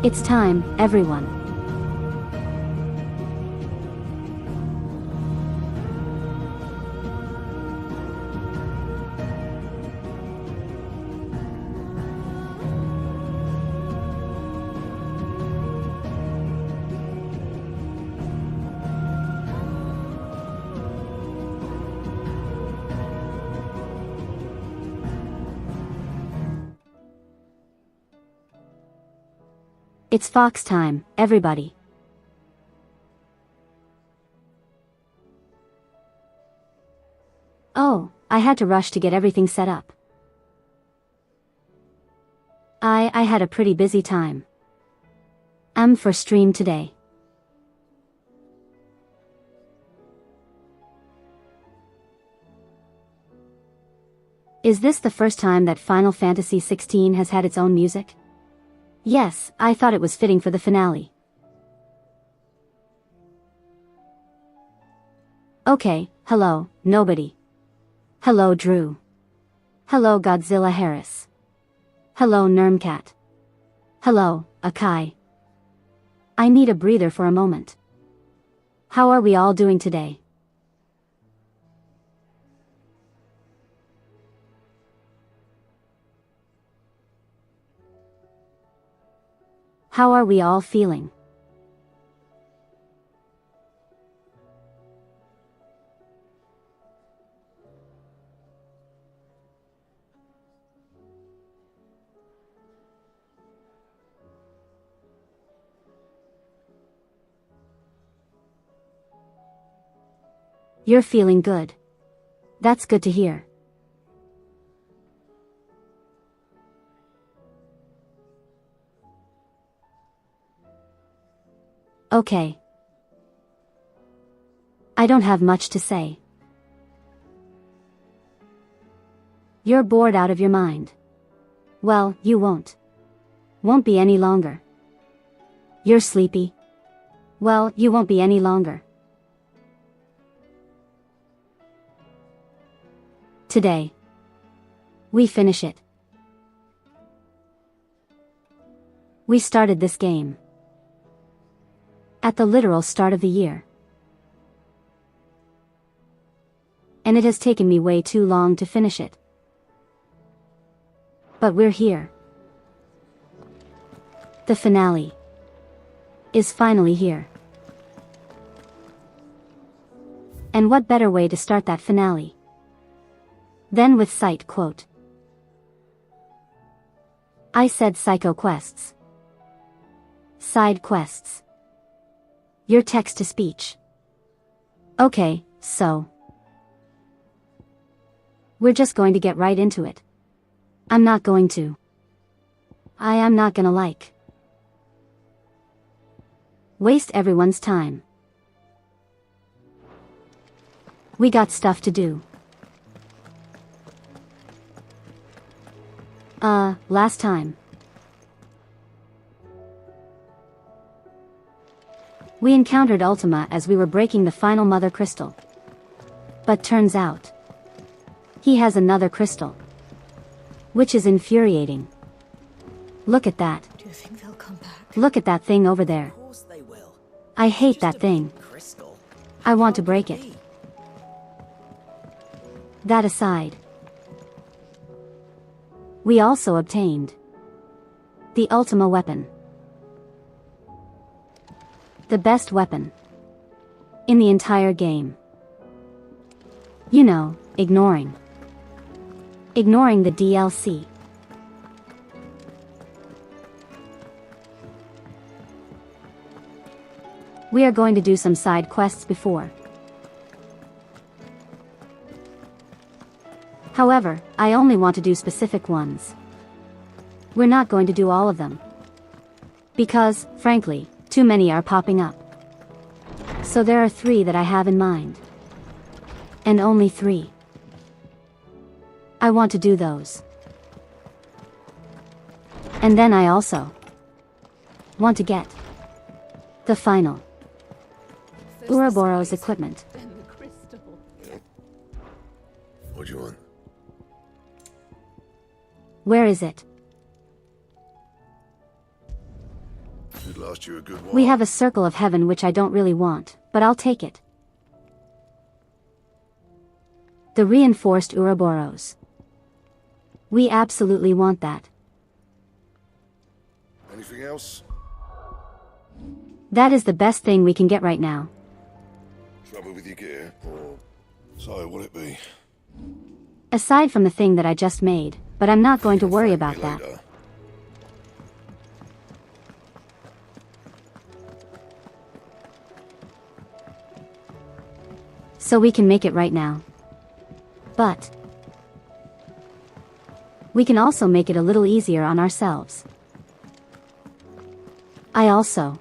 It's time, everyone. It's Fox time, everybody. Oh, I had to rush to get everything set up. I had a pretty busy time. I'm for stream today. Is this the first time that Final Fantasy XVI has had its own music? Yes, I thought it was fitting for the finale. Okay, hello, nobody. Hello Drew. Hello Godzilla Harris. Hello Nermcat. Hello, Akai. I need a breather for a moment. How are we all doing today? How are we all feeling? You're feeling good. That's good to hear. Okay. I don't have much to say. You're bored out of your mind. Well, you won't. Won't be any longer. You're sleepy. Well, you won't be any longer. Today, we finish it. We started this game at the literal start of the year. And it has taken me way too long to finish it. But we're here. The finale is finally here. And what better way to start that finale than with side quote. I said psycho quests. Side quests. Your text-to-speech. Okay, so we're just going to get right into it. I'm not going to. I am not gonna waste everyone's time. We got stuff to do. Last time we encountered Ultima as we were breaking the final mother crystal. But turns out he has another crystal, which is infuriating. Look at that. Do you think they'll come back? Look at that thing over there. Of course they will. I hate that thing. Crystal. I want to break it. That aside, we also obtained the Ultima weapon. The best weapon in the entire game. You know, ignoring the DLC. We are going to do some side quests before. However, I only want to do specific ones. We're not going to do all of them. Because, frankly, too many are popping up. So there are 3 that I have in mind. And only 3. I want to do those. And then I also want to get the final Ouroboros equipment. What do you want? Where is it? last you a good while. We have a circle of heaven which I don't really want, but I'll take it. The reinforced Ouroboros. We absolutely want that. Anything else? That is the best thing we can get right now. Trouble with your gear? Or so will it be? Aside from the thing that I just made, but I'm not going to worry about that. Later. So we can make it right now. But we can also make it a little easier on ourselves. I also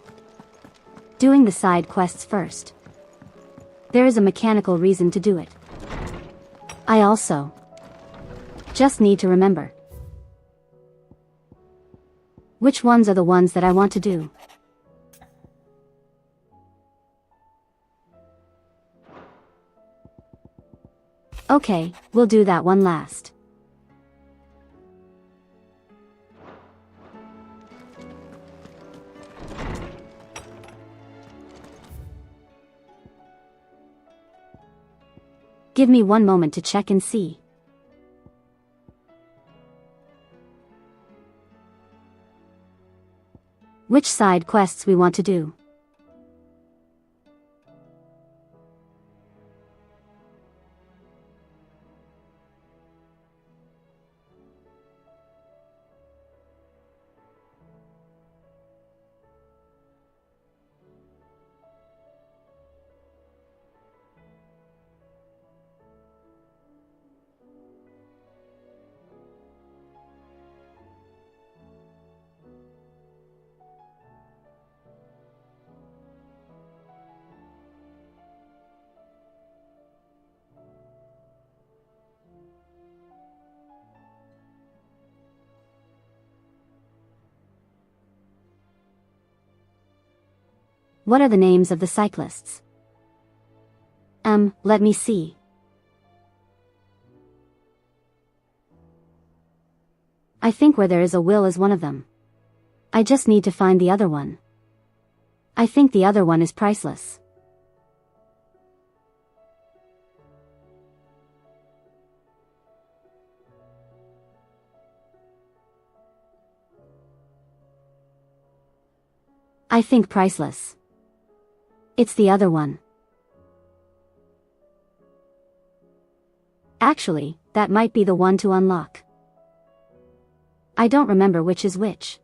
doing the side quests first. There is a mechanical reason to do it. I also just need to remember which ones are the ones that I want to do. Okay, we'll do that one last. Give me one moment to check and see. Which side quests we want to do. What are the names of the cyclists? Let me see. I think Where There Is a Will is one of them. I just need to find the other one. I think the other one is Priceless. I think Priceless. It's the other one. Actually, that might be the one to unlock. I don't remember which is which.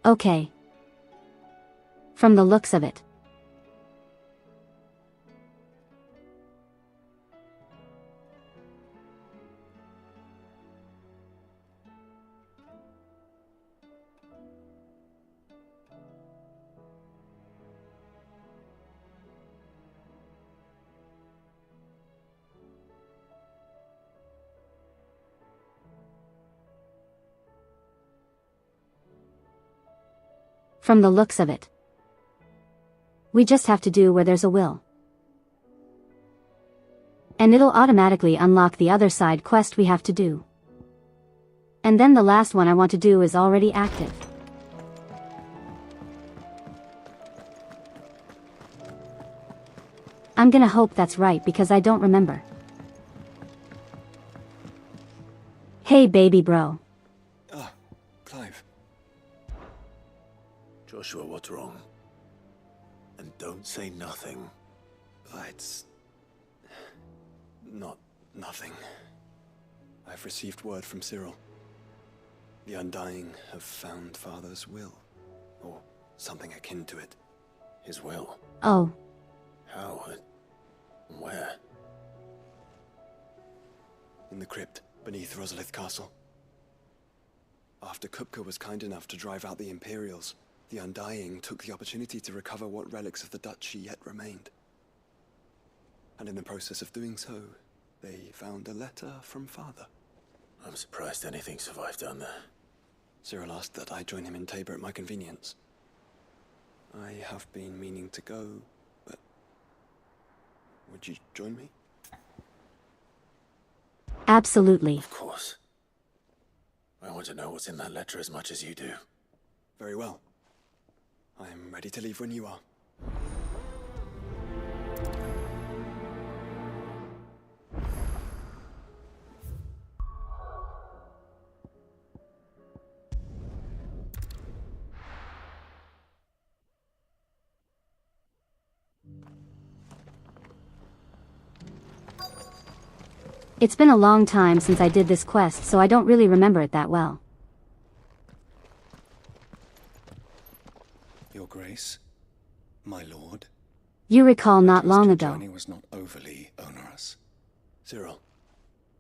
Okay. From the looks of it. From the looks of it. We just have to do Where There's a Will. And it'll automatically unlock the other side quest we have to do. And then the last one I want to do is already active. I'm gonna hope that's right because I don't remember. Hey baby bro. Clive. Joshua, what's wrong? And don't say nothing. It's not nothing. I've received word from Cyril. The Undying have found Father's will, or something akin to it. His will? Oh. How? Where? In the crypt beneath Rosalith Castle. After Kupka was kind enough to drive out the Imperials, the Undying took the opportunity to recover what relics of the Duchy yet remained. And in the process of doing so, they found a letter from Father. I'm surprised anything survived down there. Cyril asked that I join him in Tabor at my convenience. I have been meaning to go, but would you join me? Absolutely. Of course. I want to know what's in that letter as much as you do. Very well. I am ready to leave when you are. It's been a long time since I did this quest, so I don't really remember it that well. Your Grace, my lord. You recall not long The ago. journey was not overly onerous. Cyril,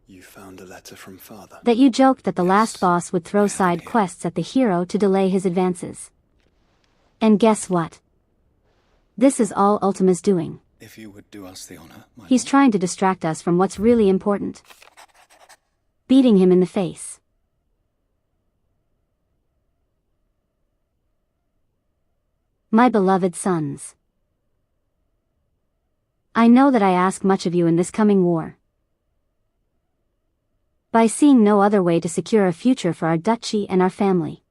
you found a letter from Father. That you joked that the last Yes, boss would throw I have it side here. quests at the hero to delay his advances. And guess what? This is all Ultima's doing. If you would do us the honor, my He's lord. trying to distract us from what's really important. Beating him in the face. My beloved sons. I know that I ask much of you in this coming war. By seeing no other way to secure a future for our duchy and our family.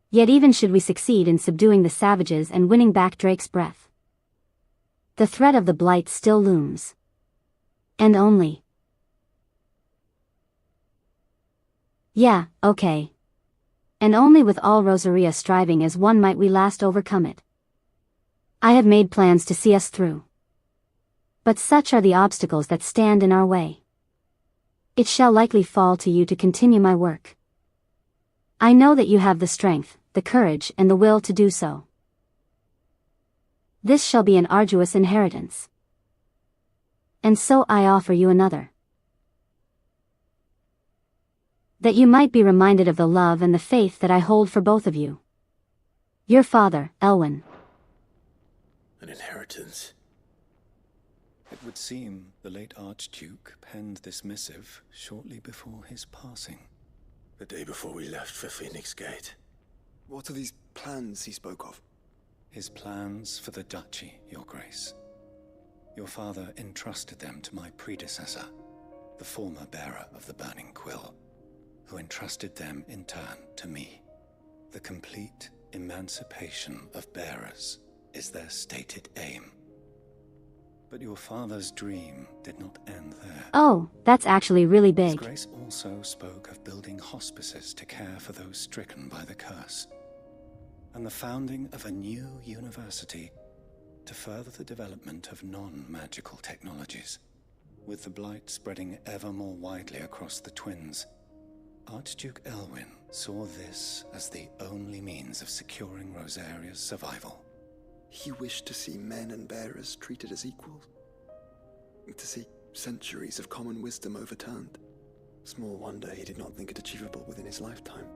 Yet even should we succeed in subduing the savages and winning back Drake's breath, the threat of the Blight still looms. And only. Yeah, okay. And only with all Rosaria striving as one might we last overcome it. I have made plans to see us through. But such are the obstacles that stand in our way. It shall likely fall to you to continue my work. I know that you have the strength, the courage, and the will to do so. This shall be an arduous inheritance. And so I offer you another. That you might be reminded of the love and the faith that I hold for both of you. Your father, Elwyn. An inheritance. It would seem the late Archduke penned this missive shortly before his passing. The day before we left for Phoenix Gate. What are these plans he spoke of? His plans for the duchy, Your Grace. Your father entrusted them to my predecessor, the former bearer of the Burning Quill, who entrusted them in turn to me. The complete emancipation of bearers is their stated aim. But your father's dream did not end there. Oh, that's actually really His big. Grace also spoke of building hospices to care for those stricken by the curse, and the founding of a new university to further the development of non-magical technologies. With the Blight spreading ever more widely across the Twins, Archduke Elwyn saw this as the only means of securing Rosaria's survival. He wished to see men and bearers treated as equals. To see centuries of common wisdom overturned. Small wonder he did not think it achievable within his lifetime.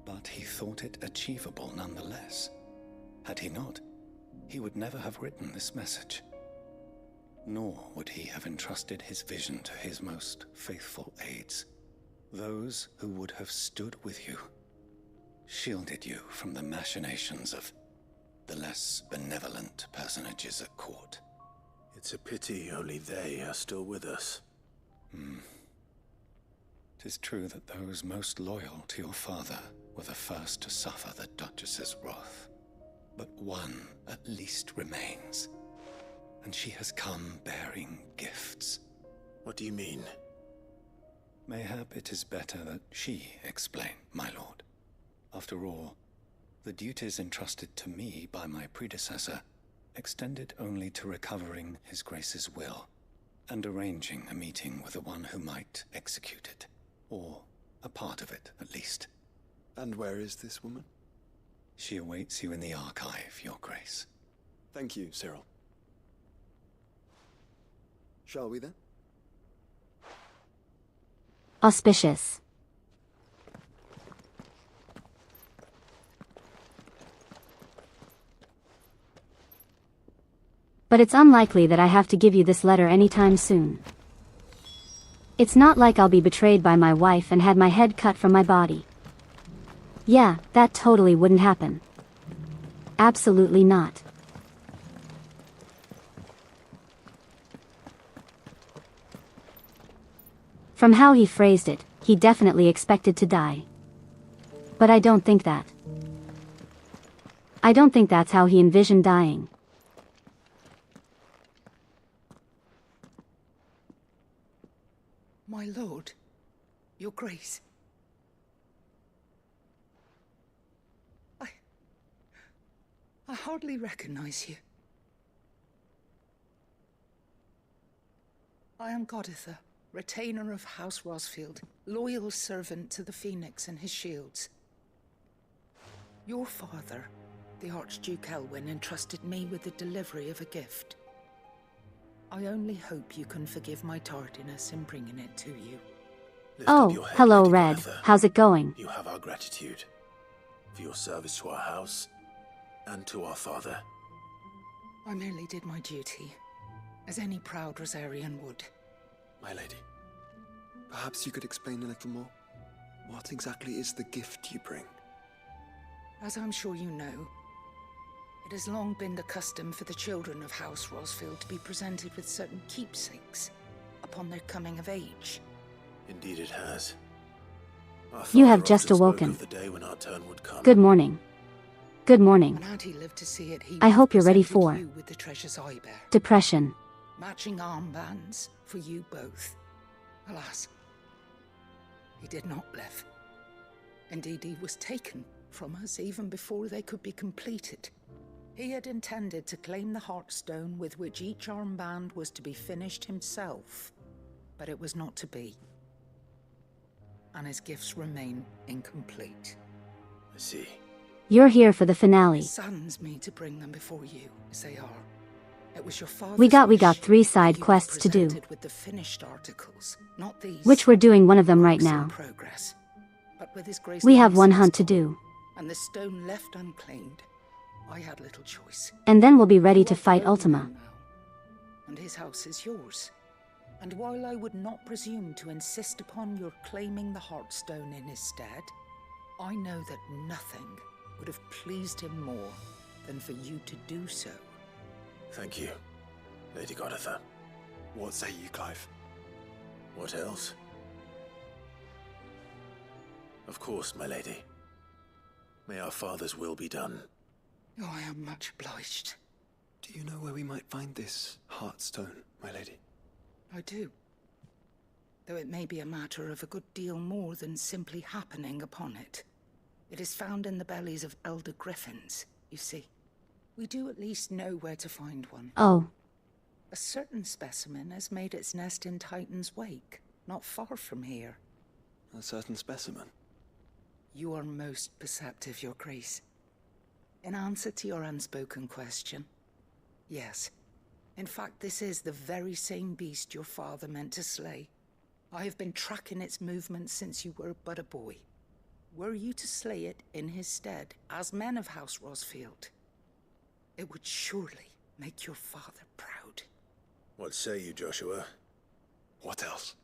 But he thought it achievable nonetheless. Had he not, he would never have written this message. Nor would he have entrusted his vision to his most faithful aides, those who would have stood with you, shielded you from the machinations of the less benevolent personages at court. It's a pity only they are still with us. 'Tis true that those most loyal to your father were the first to suffer the Duchess's wrath. But one at least remains, and she has come bearing gifts. What do you mean? Mayhap it is better that she explain, my lord. After all, the duties entrusted to me by my predecessor extended only to recovering His Grace's will and arranging a meeting with the one who might execute it, or a part of it at least. And where is this woman? She awaits you in the archive, Your Grace. Thank you, Cyril. Shall we then? Auspicious. But it's unlikely that I have to give you this letter anytime soon. It's not like I'll be betrayed by my wife and had my head cut from my body. Yeah, that totally wouldn't happen. Absolutely not. From how he phrased it, he definitely expected to die. But I don't think that. I don't think that's how he envisioned dying. My lord, your grace. I hardly recognize you. I am Goditha, retainer of House Rosfield, loyal servant to the Phoenix and his shields. Your father, the Archduke Elwyn, entrusted me with the delivery of a gift. I only hope you can forgive my tardiness in bringing it to you. Lift up Oh, your head, hello Lady Red. Goditha. How's it going? You have our gratitude for your service to our house and to our father. I merely did my duty, as any proud Rosarian would. My lady, perhaps you could explain a little more? What exactly is the gift you bring? As I'm sure you know, it has long been the custom for the children of House Rosfield to be presented with certain keepsakes upon their coming of age. Indeed it has. Our You have father just often spoke awoken. of the day when our turn would come. Good morning. Good morning. When had he lived to see it, he I would hope have you're ready presented for you with the treasures I bear. depression. Matching armbands for you both. Alas, he did not live. Indeed, he was taken from us even before they could be completed. He had intended to claim the Heartstone with which each armband was to be finished himself, but it was not to be. And his gifts remain incomplete. I see. You're here for the finale. It saddens me to bring them before you, as they are. It was your father's We got wish 3 that side you be quests to do. presented with the finished articles, not these. Which we're doing one of them right works in now. progress. But with his grace We have one license hunt to gone, do. and the stone left unclaimed, I had little choice. And then we'll be ready You to are fight grown Ultima. now, and his house is yours. And while I would not presume to insist upon your claiming the Heartstone in his stead, I know that nothing would have pleased him more than for you to do so. Thank you, Lady Goditha. What say you, Clive? What else? Of course, my lady. May our father's will be done. Oh, I am much obliged. Do you know where we might find this Heartstone, my lady? I do. Though it may be a matter of a good deal more than simply happening upon it. It is found in the bellies of elder griffins, you see. We do at least know where to find one. Oh, A certain specimen has made its nest in Titan's Wake, not far from here. A certain specimen. You are most perceptive, Your Grace. In answer to your unspoken question, yes. In fact, this is the very same beast your father meant to slay. I have been tracking its movements since you were but a boy. Were you to slay it in his stead, as men of House Rosfield, it would surely make your father proud. What say you, Joshua? What else?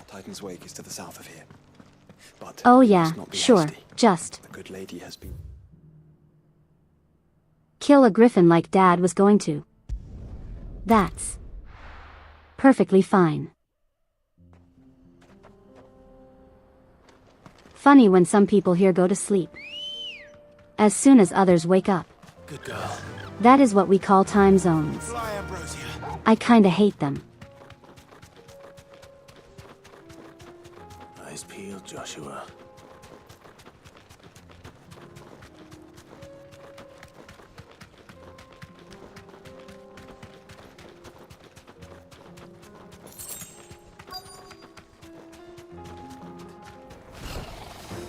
Titan's Wake is to the south of here. But oh you yeah, must not be sure. hasty. Just The good lady has been... kill a griffin like Dad was going to. That's perfectly fine. Funny when some people here go to sleep as soon as others wake up. Good girl. That is what we call time zones. Fly, Ambrosia. I kinda hate them. Eyes peeled, Joshua.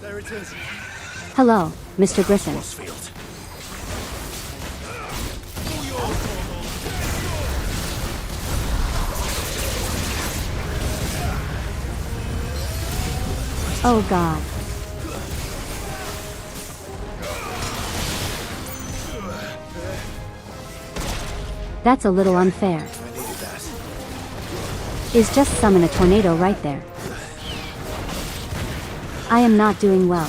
There it is. Hello, Mr. Griffin. Rosfield. Oh God. That's a little unfair. I needed that. Is just summon a tornado right there. I am not doing well.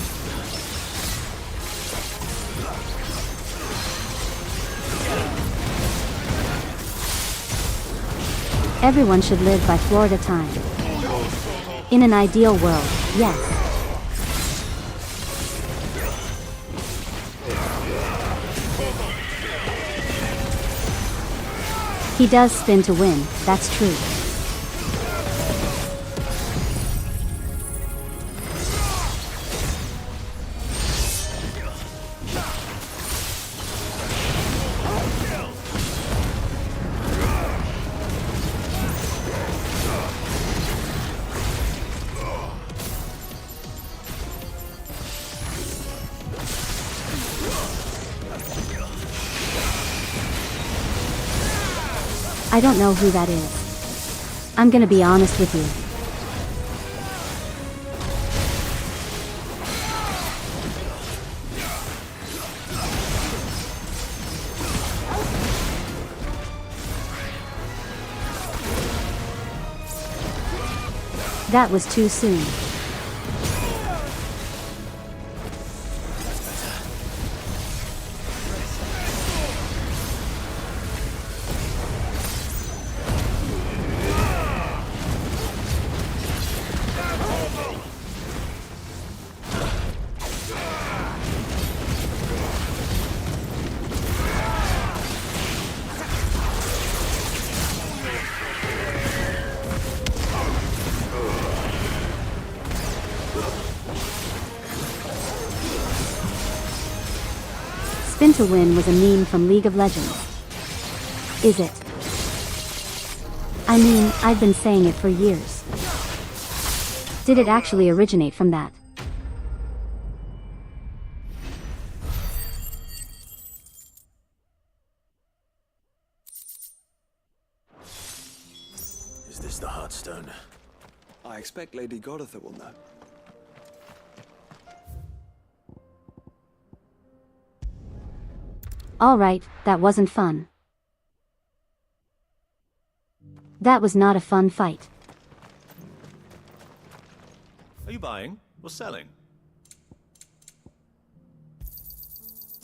Everyone should live by Florida time. In an ideal world, yes. He does spin to win, that's true. I don't know who that is. I'm gonna be honest with you. That was too soon. Spin to win was a meme from League of Legends. Is it? I mean, I've been saying it for years. Did it actually originate from that? Is this the Heartstone? I expect Lady Goditha will know. Alright, that wasn't fun. That was not a fun fight. Are you buying or selling?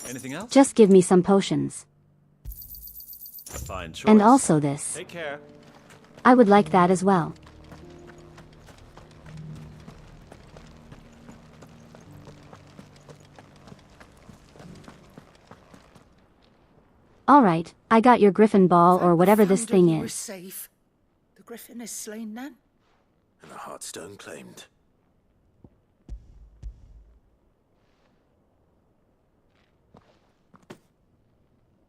Anything else? Just give me some potions. A fine choice. And also this. Take care. I would like that as well. Alright, I got your griffin ball or whatever this thing You were is. safe. The griffin is slain now. And a Heartstone claimed.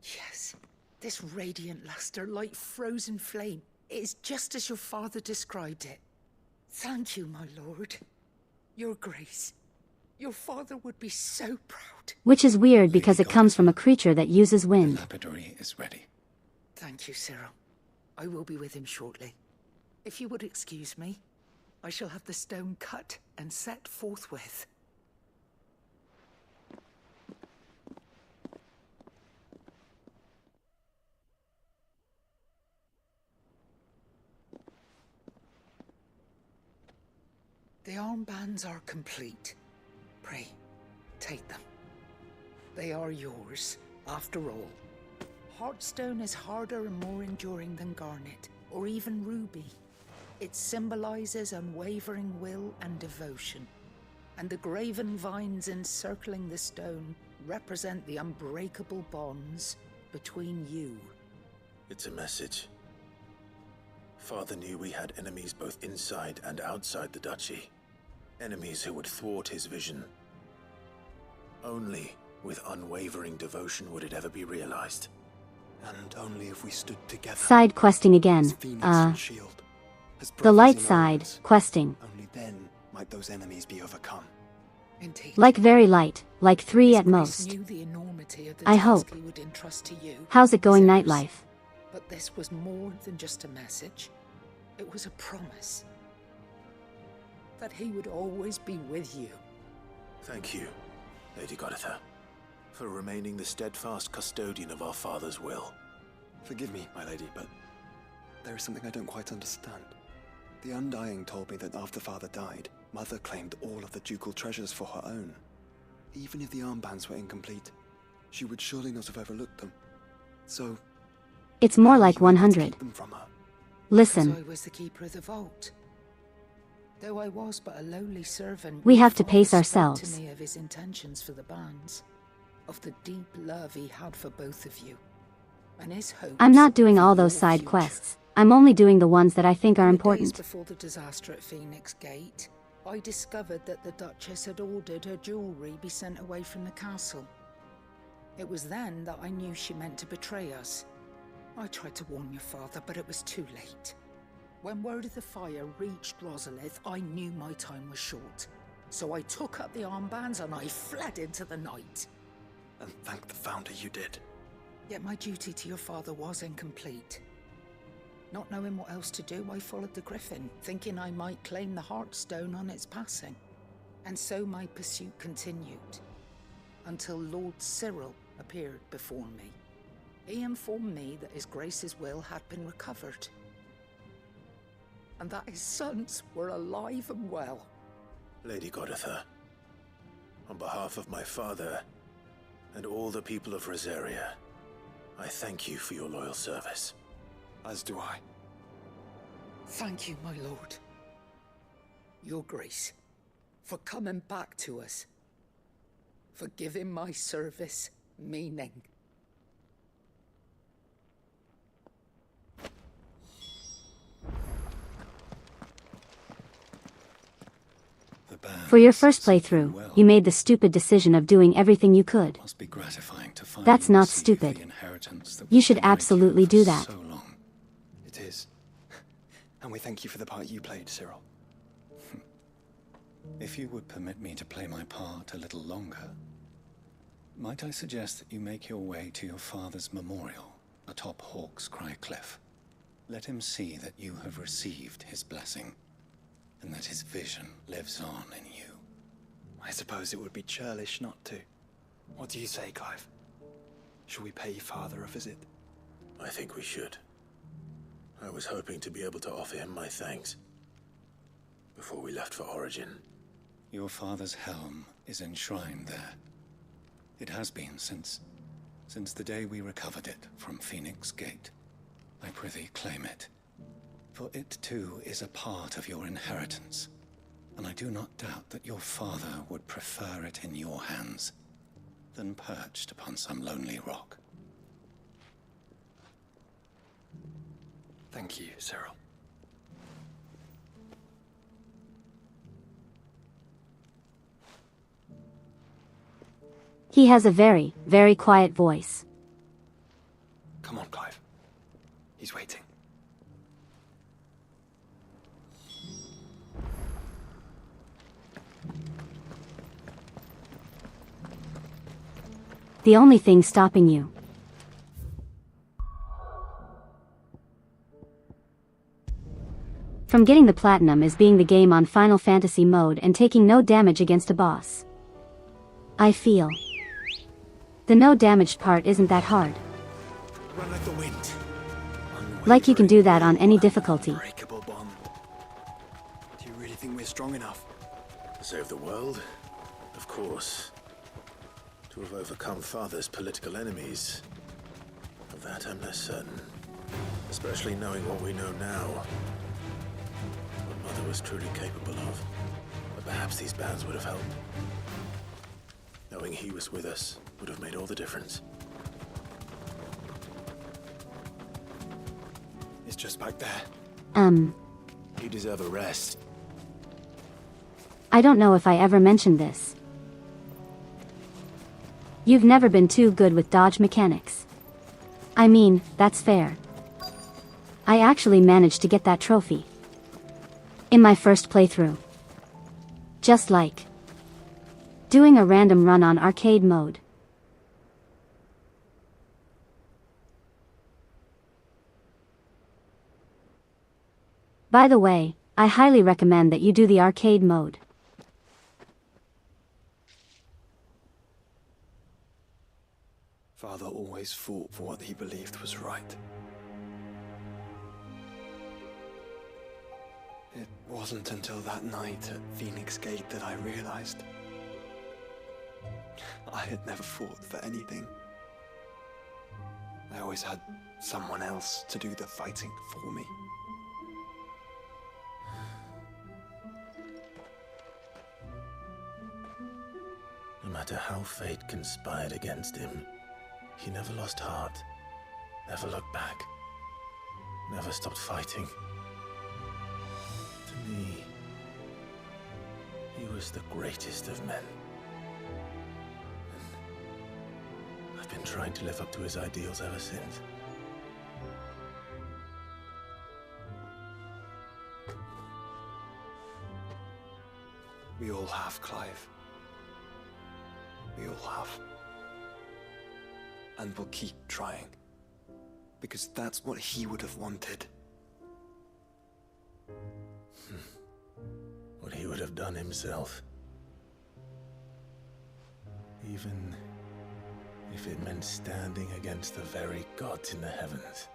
Yes, this radiant luster like frozen flame. It is just as your father described it. Thank you, my lord. Your grace. Your father would be so proud. Which is weird because it comes from a creature that uses The wind. lapidary is ready. Thank you, Cyril. I will be with him shortly. If you would excuse me, I shall have the stone cut and set forthwith. The armbands are complete. Pray, take them. They are yours, after all. Heartstone is harder and more enduring than garnet, or even ruby. It symbolizes unwavering will and devotion. And the graven vines encircling the stone represent the unbreakable bonds between you. It's a message. Father knew we had enemies both inside and outside the duchy. Enemies who would thwart his vision. Only with unwavering devotion would it ever be realized. And only if we stood together. Side questing again. As Phoenix and Shield, as The brothers light in side, arms. questing. Only then might those enemies be overcome. Indeed. Like very light, like 3 His at Grace most. knew the enormity of the I task hope. he would entrust to you. How's it going his heirs. nightlife? But this was more than just a message. It was a promise. That he would always be with you. Thank you, Lady Goditha, for remaining the steadfast custodian of our father's will. Forgive me, my lady, but there is something I don't quite understand. The Undying told me that after Father died, Mother claimed all of the ducal treasures for her own. Even if the armbands were incomplete, she would surely not have overlooked them. So... It's more like you able to 100. keep them from her? Listen, I was the keeper of the vault. Though I was but a lowly servant, we your have to father pace spoke ourselves. to me of his intentions for the bands, of the deep love he had for both of you, and his hopes. I'm not doing for all those your side future. quests. I'm only doing the ones that I think are In the days important. before the disaster at Phoenix Gate, I discovered that the Duchess had ordered her jewelry be sent away from the castle. It was then that I knew she meant to betray us. I tried to warn your father, but it was too late. When word of the fire reached Rosalith, I knew my time was short. So I took up the armbands and I fled into the night. And thank the Founder you did. Yet my duty to your father was incomplete. Not knowing what else to do, I followed the Griffin, thinking I might claim the Heartstone on its passing. And so my pursuit continued, until Lord Cyril appeared before me. He informed me that His Grace's will had been recovered, and that his sons were alive and well. Lady Goditha, on behalf of my father and all the people of Rosaria, I thank you for your loyal service. As do I. Thank you, my lord. Your Grace, for coming back to us, for giving my service meaning. For your first playthrough, you made the stupid decision of doing everything you could. Must be gratifying to finally That's not receive stupid. the inheritance that You was should denied absolutely you for do that. so long. It is. And we thank you for the part you played, Cyril. If you would permit me to play my part a little longer, might I suggest that you make your way to your father's memorial atop Hawk's Cry Cliff? Let him see that you have received his blessing, and that his vision lives on in you. I suppose it would be churlish not to. What do you say, Clive? Shall we pay Father a visit? I think we should. I was hoping to be able to offer him my thanks before we left for Origin. Your father's helm is enshrined there. It has been since the day we recovered it from Phoenix Gate. I prithee claim it, for it too is a part of your inheritance, and I do not doubt that your father would prefer it in your hands than perched upon some lonely rock. Thank you, Cyril. He has a very, very quiet voice. Come on, Clive. He's waiting. The only thing stopping you. From getting the platinum is being the game on Final Fantasy mode and taking no damage against a boss. I feel. The no damaged part isn't that hard. Run like the wind. Like you can do that on any difficulty. Unbreakable bond. Do you really think we're strong enough? To save the world? Of course. To have overcome Father's political enemies? Of that I'm less certain. Especially knowing what we know now. What Mother was truly capable of. But perhaps these bands would have helped. Knowing he was with us would have made all the difference. It's just back there. You deserve a rest. I don't know if I ever mentioned this. You've never been too good with dodge mechanics. I mean, that's fair. I actually managed to get that trophy. In my first playthrough. Just like doing a random run on arcade mode. By the way, I highly recommend that you do the arcade mode. Father always fought for what he believed was right. It wasn't until that night at Phoenix Gate that I realized I had never fought for anything. I always had someone else to do the fighting for me. No matter how fate conspired against him, he never lost heart, never looked back, never stopped fighting. To me, he was the greatest of men. And I've been trying to live up to his ideals ever since. We all have, Clive. We all have. And we'll keep trying. Because that's what he would have wanted. What he would have done himself. Even if it meant standing against the very gods in the heavens.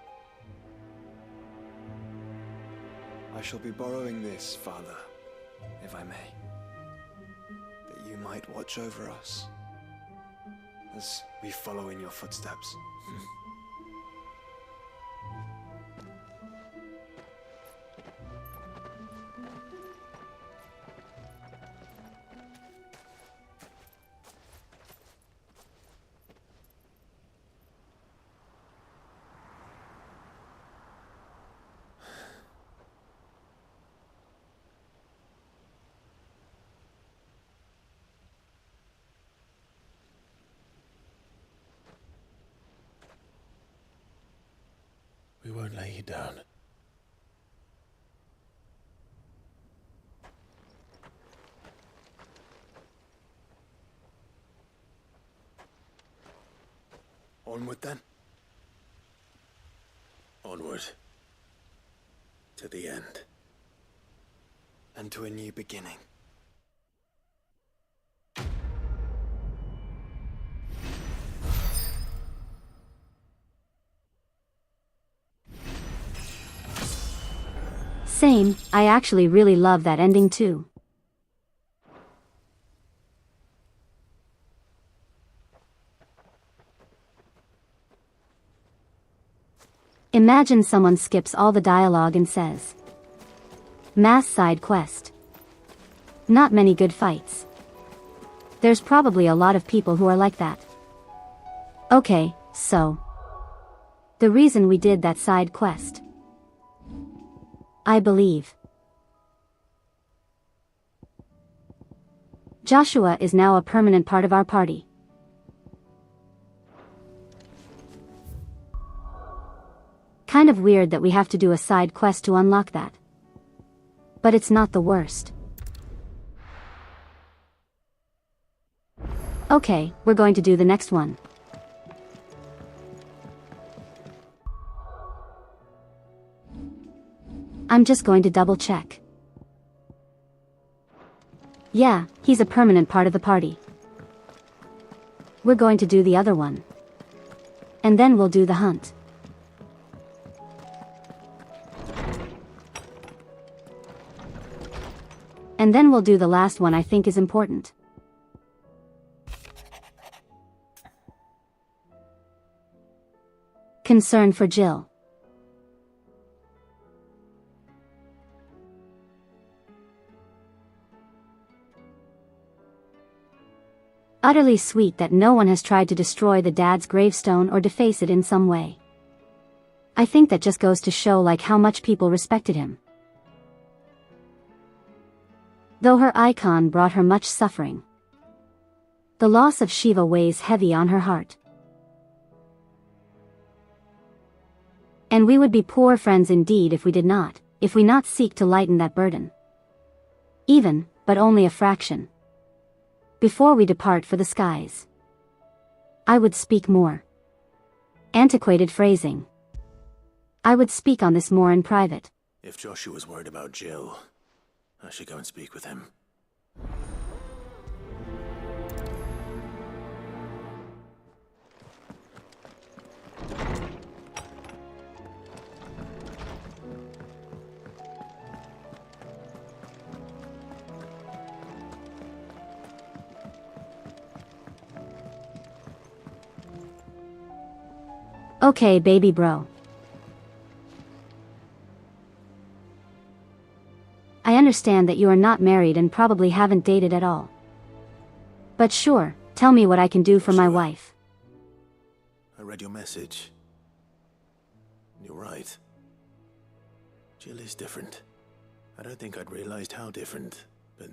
I shall be borrowing this, Father, if I may. That you might watch over us as we follow in your footsteps. We won't lay you down. Onward then. Onward. To the end. And to a new beginning. Same, I actually really love that ending too. Imagine someone skips all the dialogue and says, "Mass side quest. Not many good fights." There's probably a lot of people who are like that. Okay, so the reason we did that side quest, I believe, Joshua is now a permanent part of our party. Kind of weird that we have to do a side quest to unlock that. But it's not the worst. Okay, we're going to do the next one. I'm just going to double check. Yeah, he's a permanent part of the party. We're going to do the other one. And then we'll do the hunt. And then we'll do the last one I think is important. Concern for Jill. Utterly sweet that no one has tried to destroy the dad's gravestone or deface it in some way. I think that just goes to show like how much people respected him. Though her icon brought her much suffering, the loss of Shiva weighs heavy on her heart. And we would be poor friends indeed if we did not, if we not seek to lighten that burden. Even, but only a fraction. Before we depart for the skies. I would speak more. Antiquated phrasing. I would speak on this more in private. If Joshua's worried about Jill, I should go and speak with him. Okay, baby bro. I understand that you are not married and probably haven't dated at all. But sure, tell me what I can do for my wife. I read your message. You're right. Jill is different. I don't think I'd realized how different, but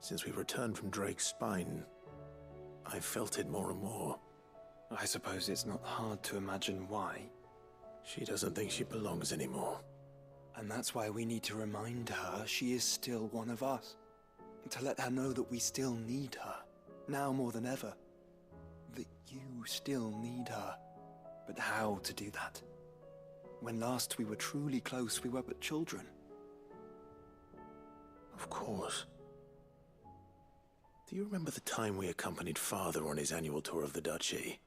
since we returned from Drake's spine, I've felt it more and more. I suppose it's not hard to imagine why. She doesn't think she belongs anymore. And that's why we need to remind her she is still one of us. To let her know that we still need her, now more than ever. That you still need her. But how to do that? When last we were truly close, we were but children. Of course. Do you remember the time we accompanied Father on his annual tour of the Duchy?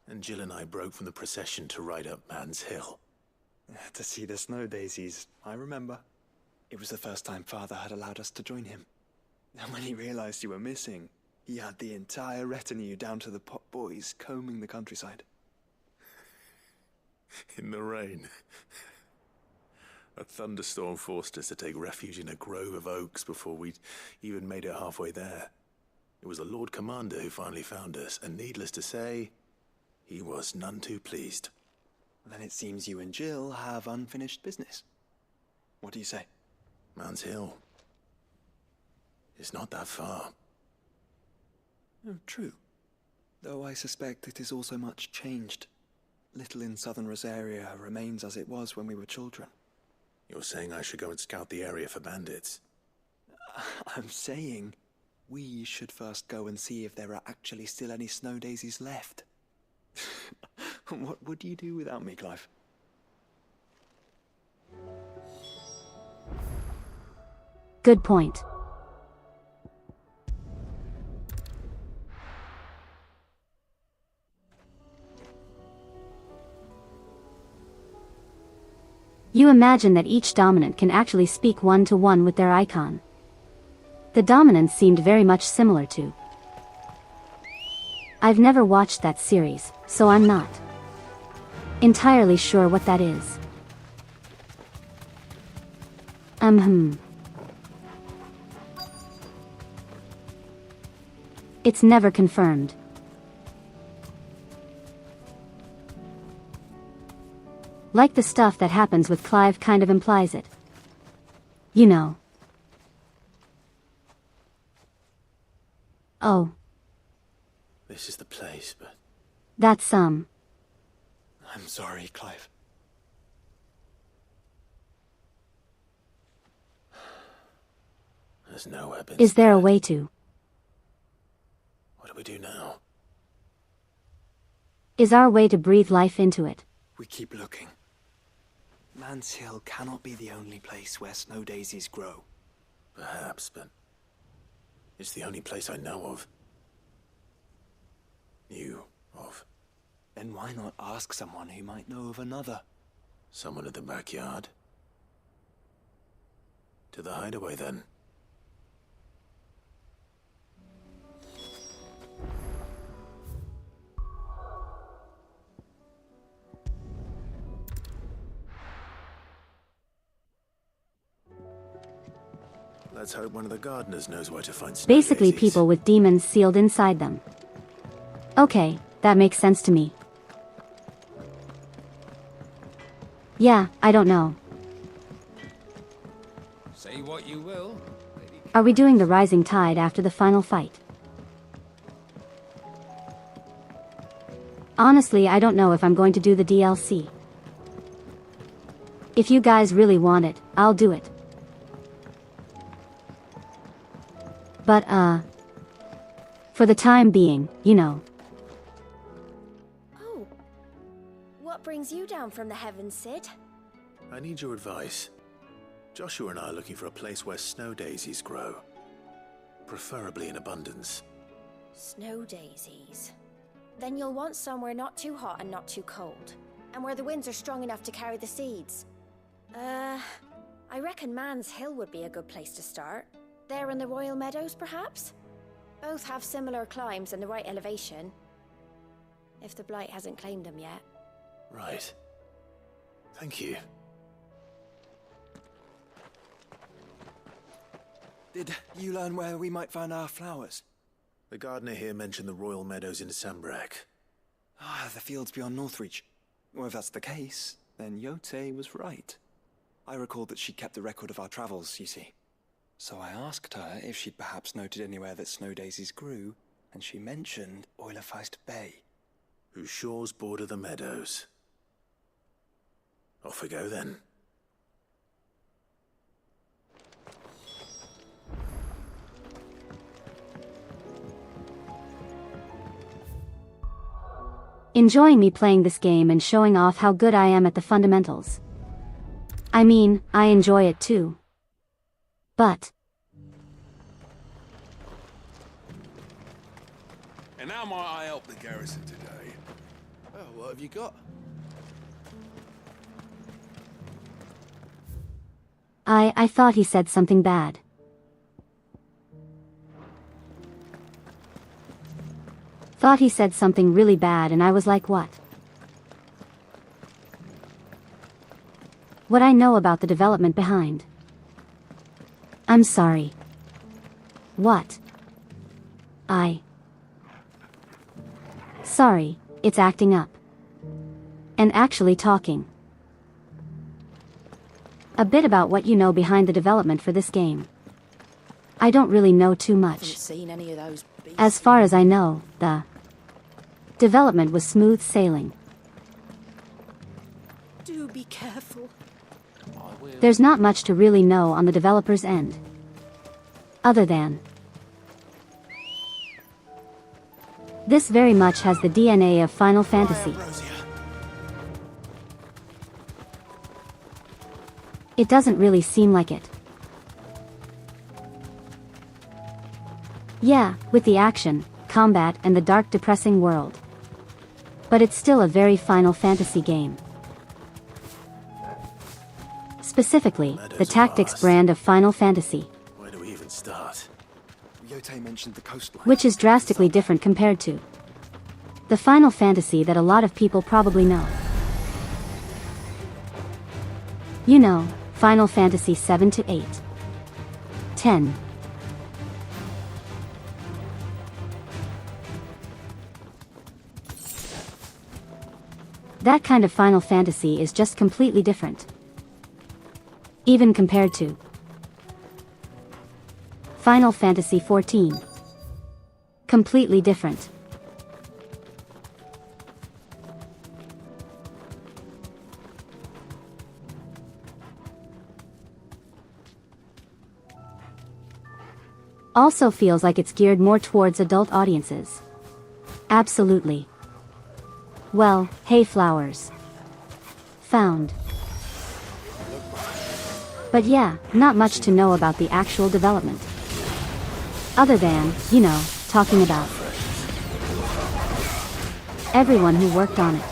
And Jill and I broke from the procession to ride up Man's Hill. To see the snow daisies, I remember. It was the first time Father had allowed us to join him. And when he realized you were missing, he had the entire retinue down to the pot boys combing the countryside. In the rain. A thunderstorm forced us to take refuge in a grove of oaks before we'd even made it halfway there. It was the Lord Commander who finally found us, and needless to say, he was none too pleased. Then it seems you and Jill have unfinished business. What do you say? Man's Hill. It's not that far. Oh, true. Though I suspect it is also much changed. Little in southern Rosaria remains as it was when we were children. You're saying I should go and scout the area for bandits? I'm saying we should first go and see if there are actually still any snow daisies left. What would you do without me, Clive? Good point. You imagine that each dominant can actually speak one-to-one with their icon. The dominants seemed very much similar to. I've never watched that series, so I'm not entirely sure what that is. It's never confirmed. Like the stuff that happens with Clive kind of implies it. You know. Oh. This is the place, but... That's I'm sorry, Clive. There's no weapons. Is there a way to? What do we do now? Is our way to breathe life into it? We keep looking. Man's Hill cannot be the only place where snow daisies grow. Perhaps, but... it's the only place I know of. Knew of. Then why not ask someone who might know of another? Someone at the backyard? To the hideaway, then. Let's hope one of the gardeners knows where to find snow Basically daisies. people with demons sealed inside them. Okay, that makes sense to me. Yeah, I don't know. Say what you will. Are we doing the rising tide after the final fight? Honestly, I don't know if I'm going to do the DLC. If you guys really want it, I'll do it. But, for the time being, you know. Oh. What brings you down from the heavens, Sid? I need your advice. Joshua and I are looking for a place where snow daisies grow. Preferably in abundance. Snow daisies. Then you'll want somewhere not too hot and not too cold. And where the winds are strong enough to carry the seeds. I reckon Man's Hill would be a good place to start. There in the Royal Meadows, perhaps? Both have similar climbs and the right elevation. if the Blight hasn't claimed them yet. Right. Thank you. Did you learn where we might find our flowers? The gardener here mentioned the royal meadows in Sambrak. Ah, the fields beyond Northreach. Well, if that's the case, then Yote was right. I recalled that she kept a record of our travels, you see. So I asked her if she'd perhaps noted anywhere that snow daisies grew, and she mentioned Oilefeist Bay. Whose shores border the meadows. Off we go then. Enjoying me playing this game and showing off how good I am at the fundamentals. I mean, I enjoy it too. But And how might I help the garrison today? Oh, what have you got? I thought he said something bad. Thought he said something really bad and I was like, what? What I know about the development behind. I'm sorry. What? Sorry, it's acting up. And actually talking. A bit about what you know behind the development for this game. I don't really know too much. Seen any of those beasts? As far as I know, the development was smooth sailing. Do be careful. There's not much to really know on the developer's end. Other than this very much has the DNA of Final Fantasy. It doesn't really seem like it. Yeah, with the action, combat and the dark depressing world. But it's still a very Final Fantasy game. Specifically, the Tactics brand of Final Fantasy. Where do we even start? Yote mentioned the coastline. Which is drastically different compared to the Final Fantasy that a lot of people probably know. You know, Final Fantasy 7 to 8. 10. That kind of Final Fantasy is just completely different. Even compared to Final Fantasy 14. Completely different. Also feels like it's geared more towards adult audiences. Absolutely. Well, hey flowers. Found. But yeah, not much to know about the actual development. Other than, you know, talking about everyone who worked on it.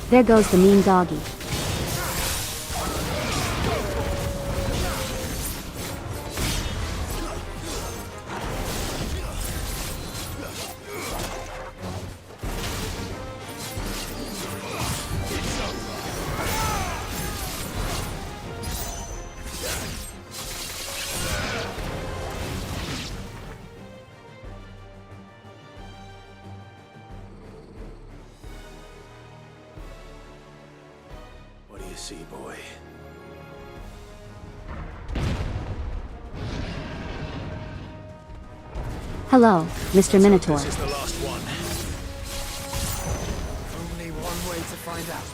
There goes the mean doggy. What do you see, boy? Hello, Mr. Minotaur. This is the last one. Only one way to find out.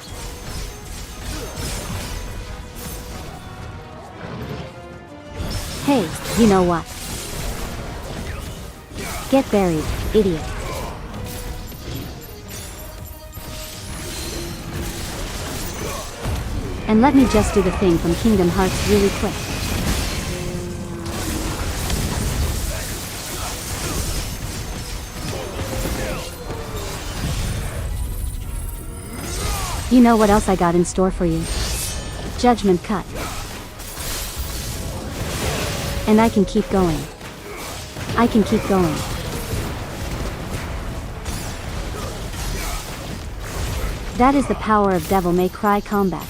Hey, you know what? Get buried, idiot. And let me just do the thing from Kingdom Hearts really quick. You know what else I got in store for you? Judgment Cut. And I can keep going. I can keep going. That is the power of Devil May Cry combat.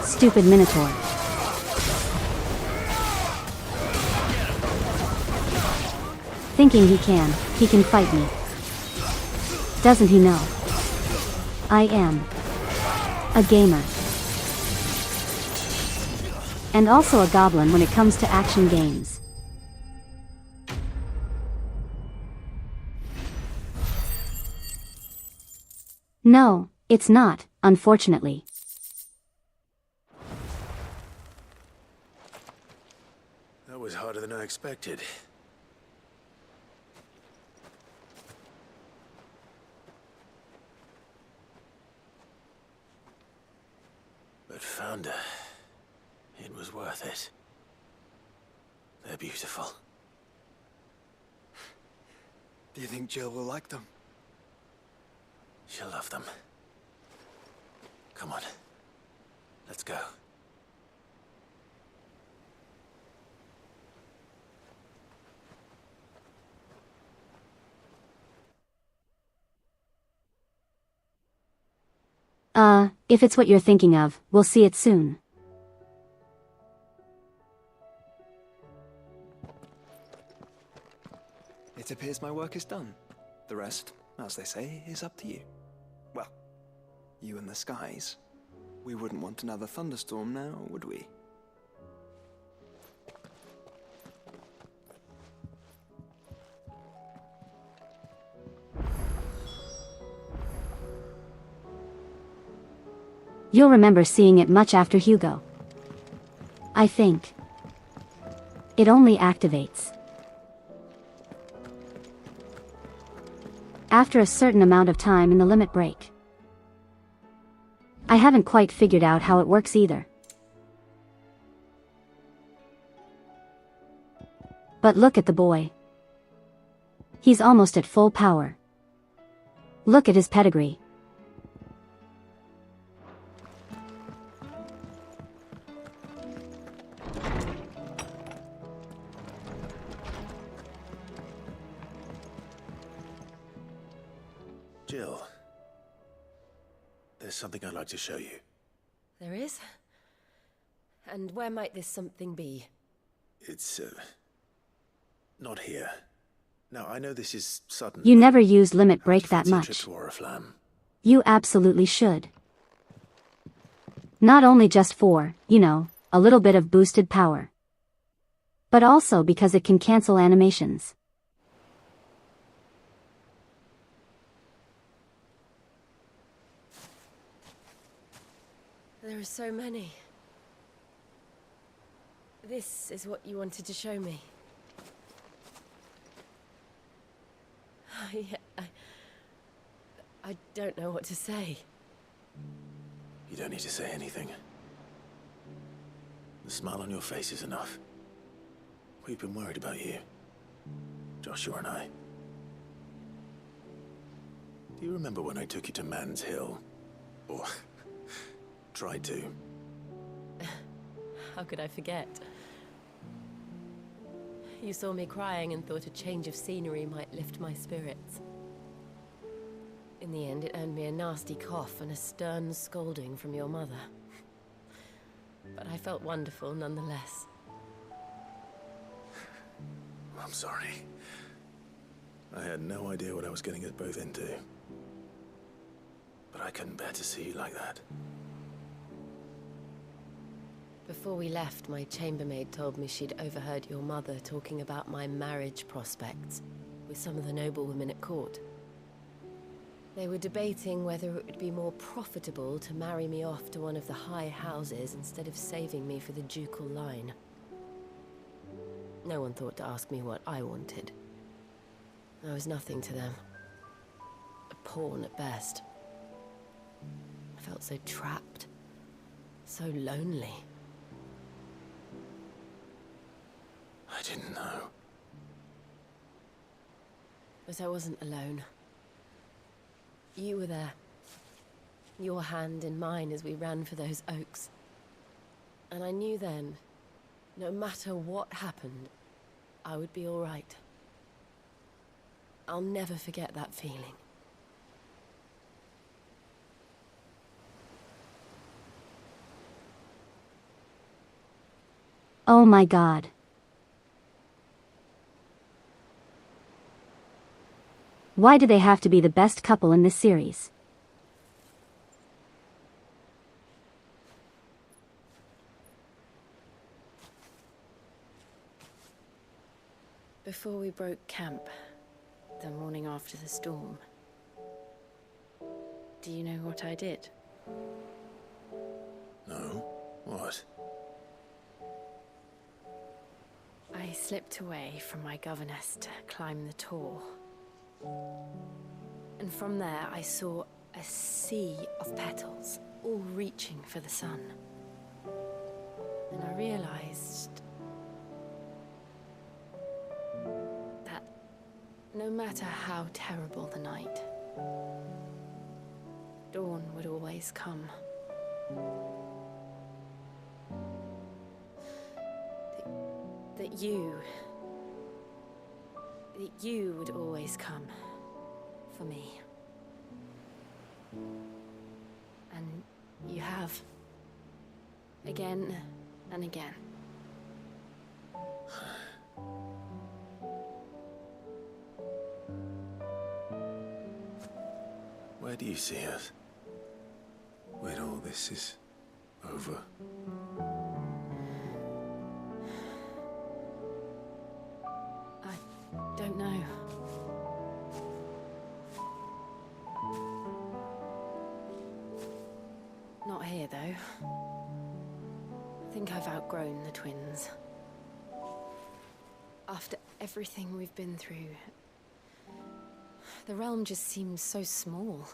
Stupid Minotaur. Thinking he can fight me. Doesn't he know? I am a gamer. And also a goblin when it comes to action games. No, it's not, unfortunately. That was harder than I expected. But Founder, it was worth it. They're beautiful. Do you think Jill will like them? She'll love them. Come on. Let's go. If it's what you're thinking of, we'll see it soon. It appears my work is done. The rest, as they say, is up to you. Well, you and the skies. We wouldn't want another thunderstorm now, would we? You'll remember seeing it much after Hugo. I think. It only activates after a certain amount of time in the limit break. I haven't quite figured out how it works either. But look at the boy. He's almost at full power. Look at his pedigree. Jill, there's something I'd like to show you. There is? And where might this something be? It's, not here. Now, I know this is sudden. You never used limit break that much. You absolutely should. Not only just for, you know, a little bit of boosted power, but also because it can cancel animations. There are so many. This is what you wanted to show me. I don't know what to say. You don't need to say anything. The smile on your face is enough. We've been worried about you, Joshua and I. Do you remember when I took you to Man's Hill? Or tried to? How could I forget? You saw me crying and thought a change of scenery might lift my spirits. In the end, it earned me a nasty cough and a stern scolding from your mother. But I felt wonderful nonetheless. I'm sorry. I had no idea what I was getting us both into. But I couldn't bear to see you like that. Before we left, my chambermaid told me she'd overheard your mother talking about my marriage prospects with some of the noblewomen at court. They were debating whether it would be more profitable to marry me off to one of the high houses instead of saving me for the ducal line. No one thought to ask me what I wanted. I was nothing to them. A pawn at best. I felt so trapped. So lonely. I didn't know. But I wasn't alone. You were there. Your hand in mine as we ran for those oaks. And I knew then, no matter what happened, I would be all right. I'll never forget that feeling. Oh my God. Why do they have to be the best couple in this series? Before we broke camp, the morning after the storm, do you know what I did? No? What? I slipped away from my governess to climb the tor. And from there I saw a sea of petals, all reaching for the sun. And I realized that no matter how terrible the night, dawn would always come. That you would always come for me. And you have. Again and again. Where do you see us? When all this is over? I don't know. Not here, though. I think I've outgrown the twins. After everything we've been through, the realm just seems so small.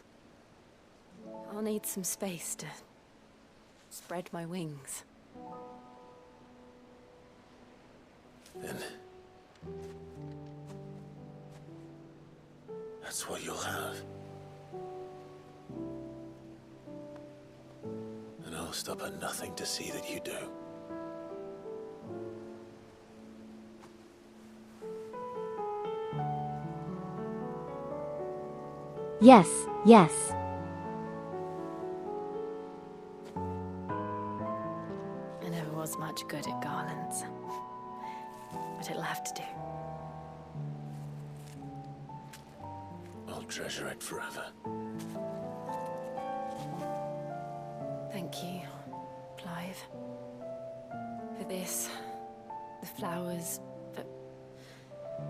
I'll need some space to spread my wings. Then that's what you'll have. And I'll stop at nothing to see that you do. Yes, yes. I never was much good at garlands, but it'll have to do. I'll treasure it forever. Thank you, Clive. For this, the flowers, for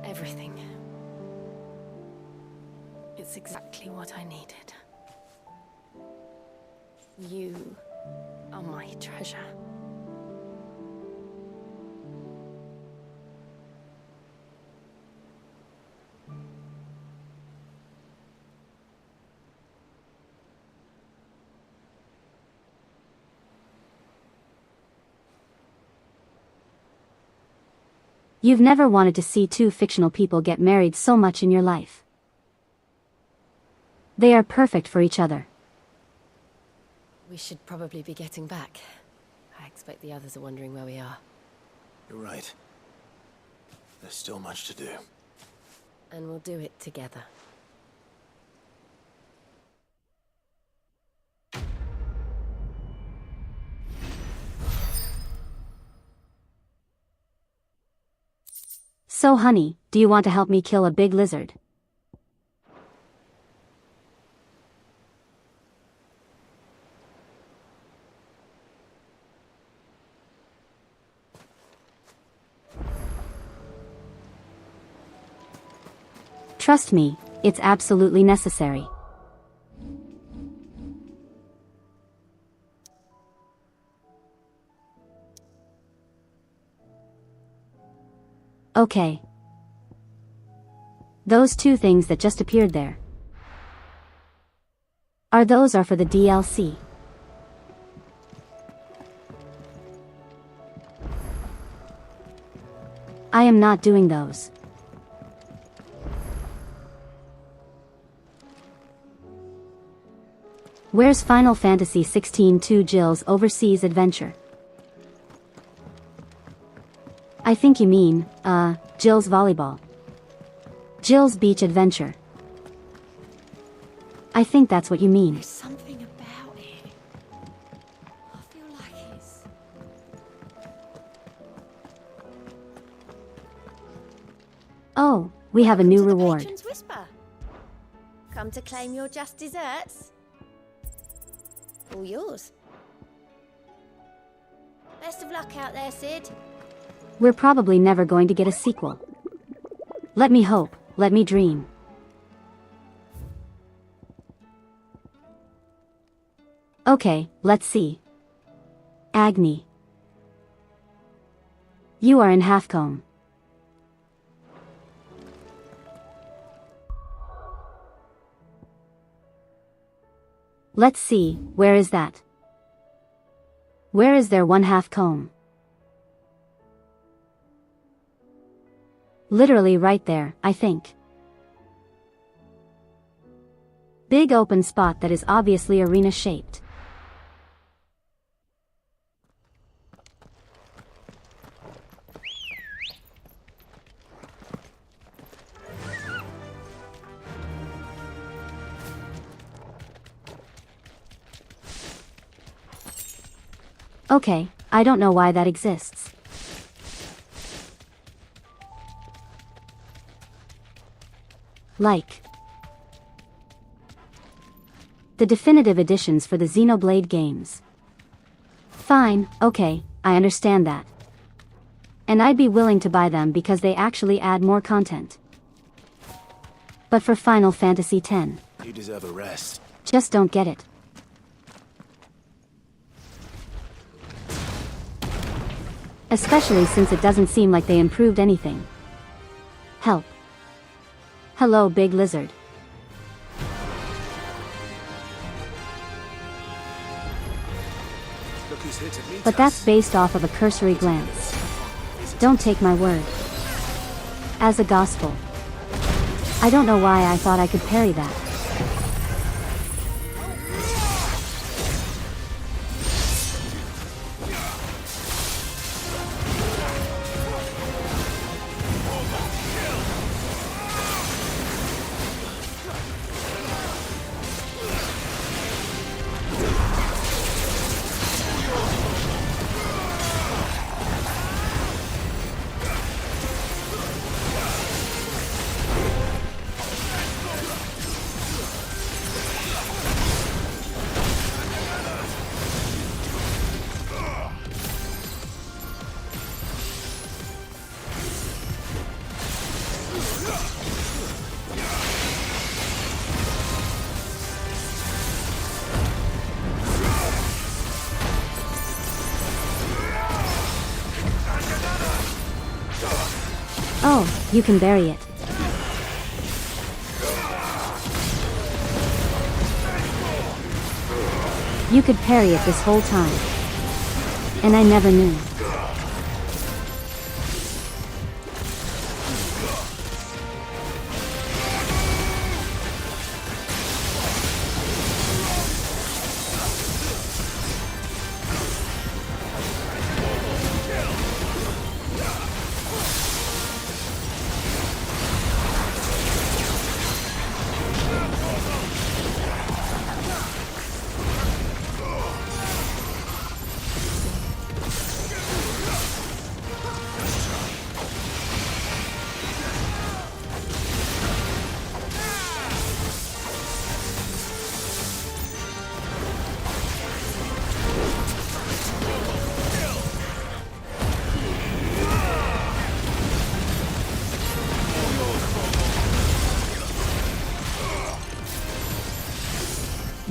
everything. It's exactly what I needed. You are my treasure. You've never wanted to see two fictional people get married so much in your life. They are perfect for each other. We should probably be getting back. I expect the others are wondering where we are. You're right. There's still much to do. And we'll do it together. So honey, do you want to help me kill a big lizard? Trust me, it's absolutely necessary. Okay. Those two things that just appeared there. Those are for the DLC. I am not doing those. Where's Final Fantasy XVI 2 Jill's overseas adventure? I think you mean, Jill's volleyball. Jill's beach adventure. I think that's what you mean. There's something about it. I feel like it's... Oh, we have a new reward. Patron's Whisper. Come to claim your just desserts? All yours. Best of luck out there, Sid. We're probably never going to get a sequel. Let me hope, let me dream. Okay, let's see. Agni. You are in Halfcombe. Let's see, where is that? Where is there one Halfcombe? Literally right there, I think. Big open spot that is obviously arena-shaped. Okay, I don't know why that exists. Like the definitive editions for the Xenoblade games. Fine, okay, I understand that. And I'd be willing to buy them because they actually add more content. But for Final Fantasy X, You deserve a rest. just don't get it. Especially since it doesn't seem like they improved anything. Help. Hello, Big Lizard. Look who's here to meet But that's based off of a cursory glance. Don't take my word as a gospel. I don't know why I thought I could parry that. Oh, you can bury it. You could parry it this whole time. And I never knew.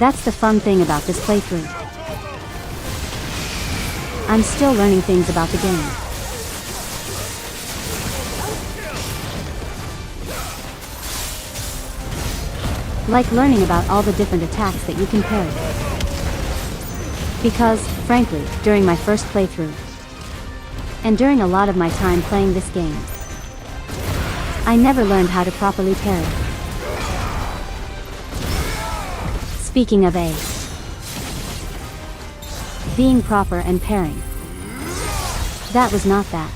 That's the fun thing about this playthrough. I'm still learning things about the game. Like learning about all the different attacks that you can parry. Because, frankly, during my first playthrough, and during a lot of my time playing this game, I never learned how to properly parry. Speaking of being proper and parrying, that was not that.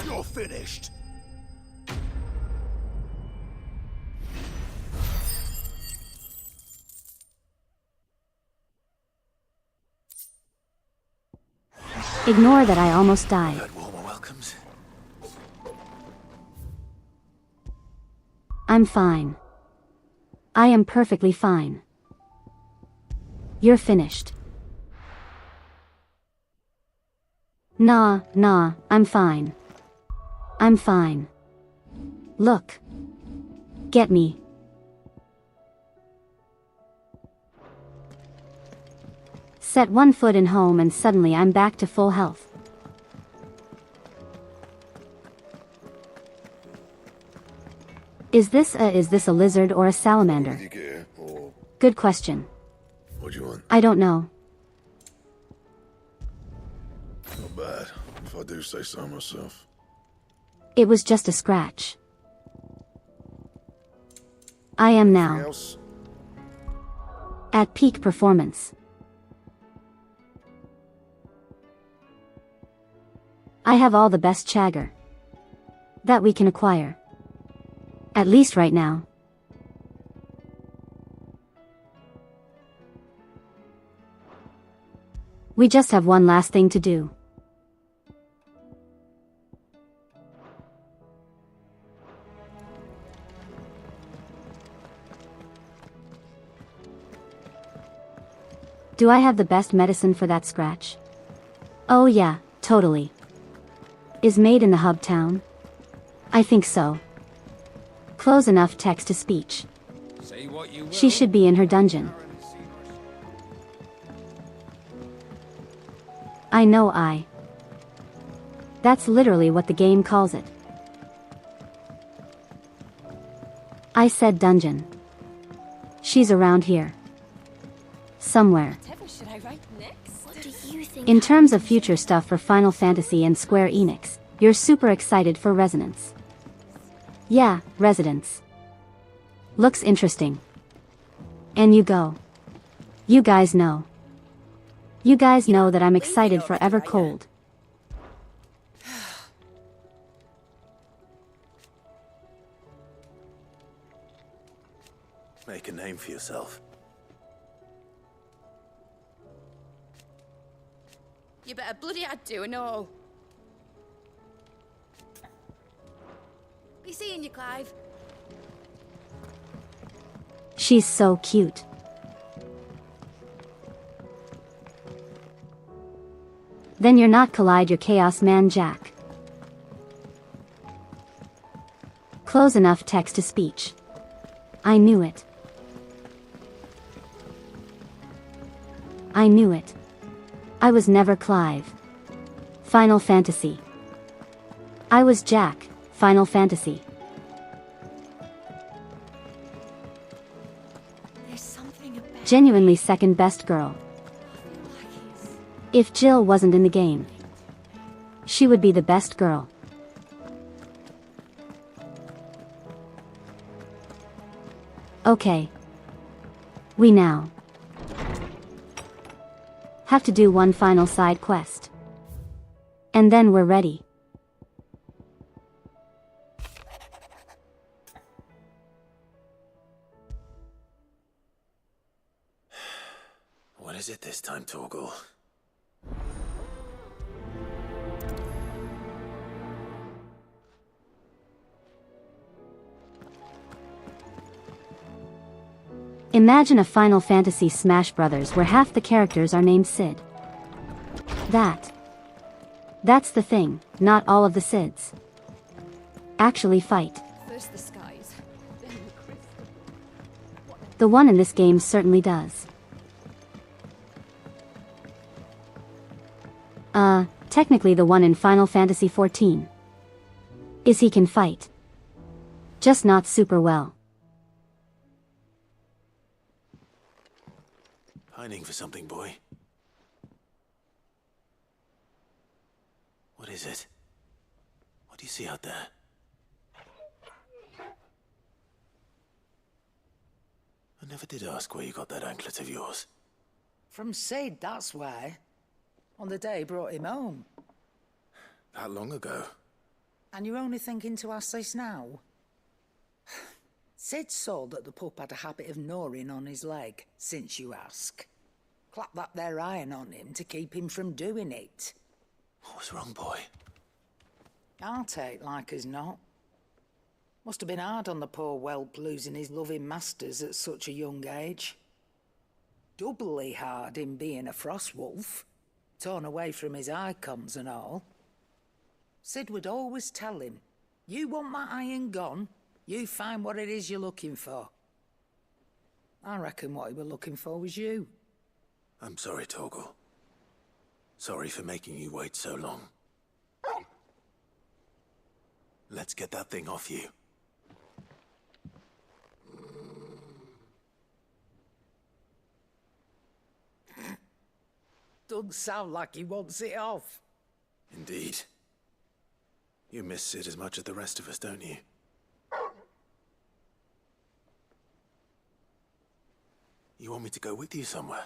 You're finished. Ignore that I almost died. Heard warmer welcomes. I'm fine. I am perfectly fine. You're finished. Nah, I'm fine. I'm fine. Look. Get me. Set one foot in home and suddenly I'm back to full health. Is this a lizard or a salamander? With your gear, or Good question. what do you want? I don't know. Not bad, if I do say so myself. It was just a scratch. I am Anything now else? at peak performance. I have all the best chagger that we can acquire. At least right now. We just have one last thing to do. Do I have the best medicine for that scratch? Oh yeah, totally. Is made in the hub town? I think so. Close enough text to speech. Say what you will. She should be in her dungeon. I know That's literally what the game calls it. I said dungeon. She's around here. Somewhere. Whatever should I write next? What do you think? In terms of future stuff for Final Fantasy and Square Enix, you're super excited for Resonance. Yeah, Residence. Looks interesting. And you guys know. You guys know that I'm excited for Evercold. Make a name for yourself. You better bloody I'd do and all. Be seeing you, Clive. She's so cute. Then you're not Collide your Chaos Man Jack. Close enough text to speech. I knew it. I knew it. I was never Clive. Final Fantasy. I was Jack. Final Fantasy. There's something about Genuinely second best girl. If Jill wasn't in the game, she would be the best girl. Okay. We now have to do one final side quest. And then we're ready. What is it this time, Torgal? Imagine a Final Fantasy Smash Brothers where half the characters are named Sid. That's the thing, not all of the Sids actually fight. First the skies, then the crystal. The one in this game certainly does. Technically the one in Final Fantasy XIV. He can fight. Just not super well. Pining for something, boy. What is it? What do you see out there? I never did ask where you got that anklet of yours. From Sid, that's why. On the day he brought him home. That long ago? And you're only thinking to ask this now? Sid saw that the pup had a habit of gnawing on his leg, since you ask. Clap that there iron on him to keep him from doing it. What was wrong, boy? I'll take like as not. Must have been hard on the poor whelp losing his loving masters at such a young age. Doubly hard in being a frost wolf, torn away from his icons and all. Sid would always tell him, you want that iron gone, you find what it is you're looking for. I reckon what he were looking for was you. I'm sorry, Torgal. Sorry for making you wait so long. Let's get that thing off you. Doesn't sound like he wants it off. Indeed. You miss Sid as much as the rest of us, don't you? You want me to go with you somewhere?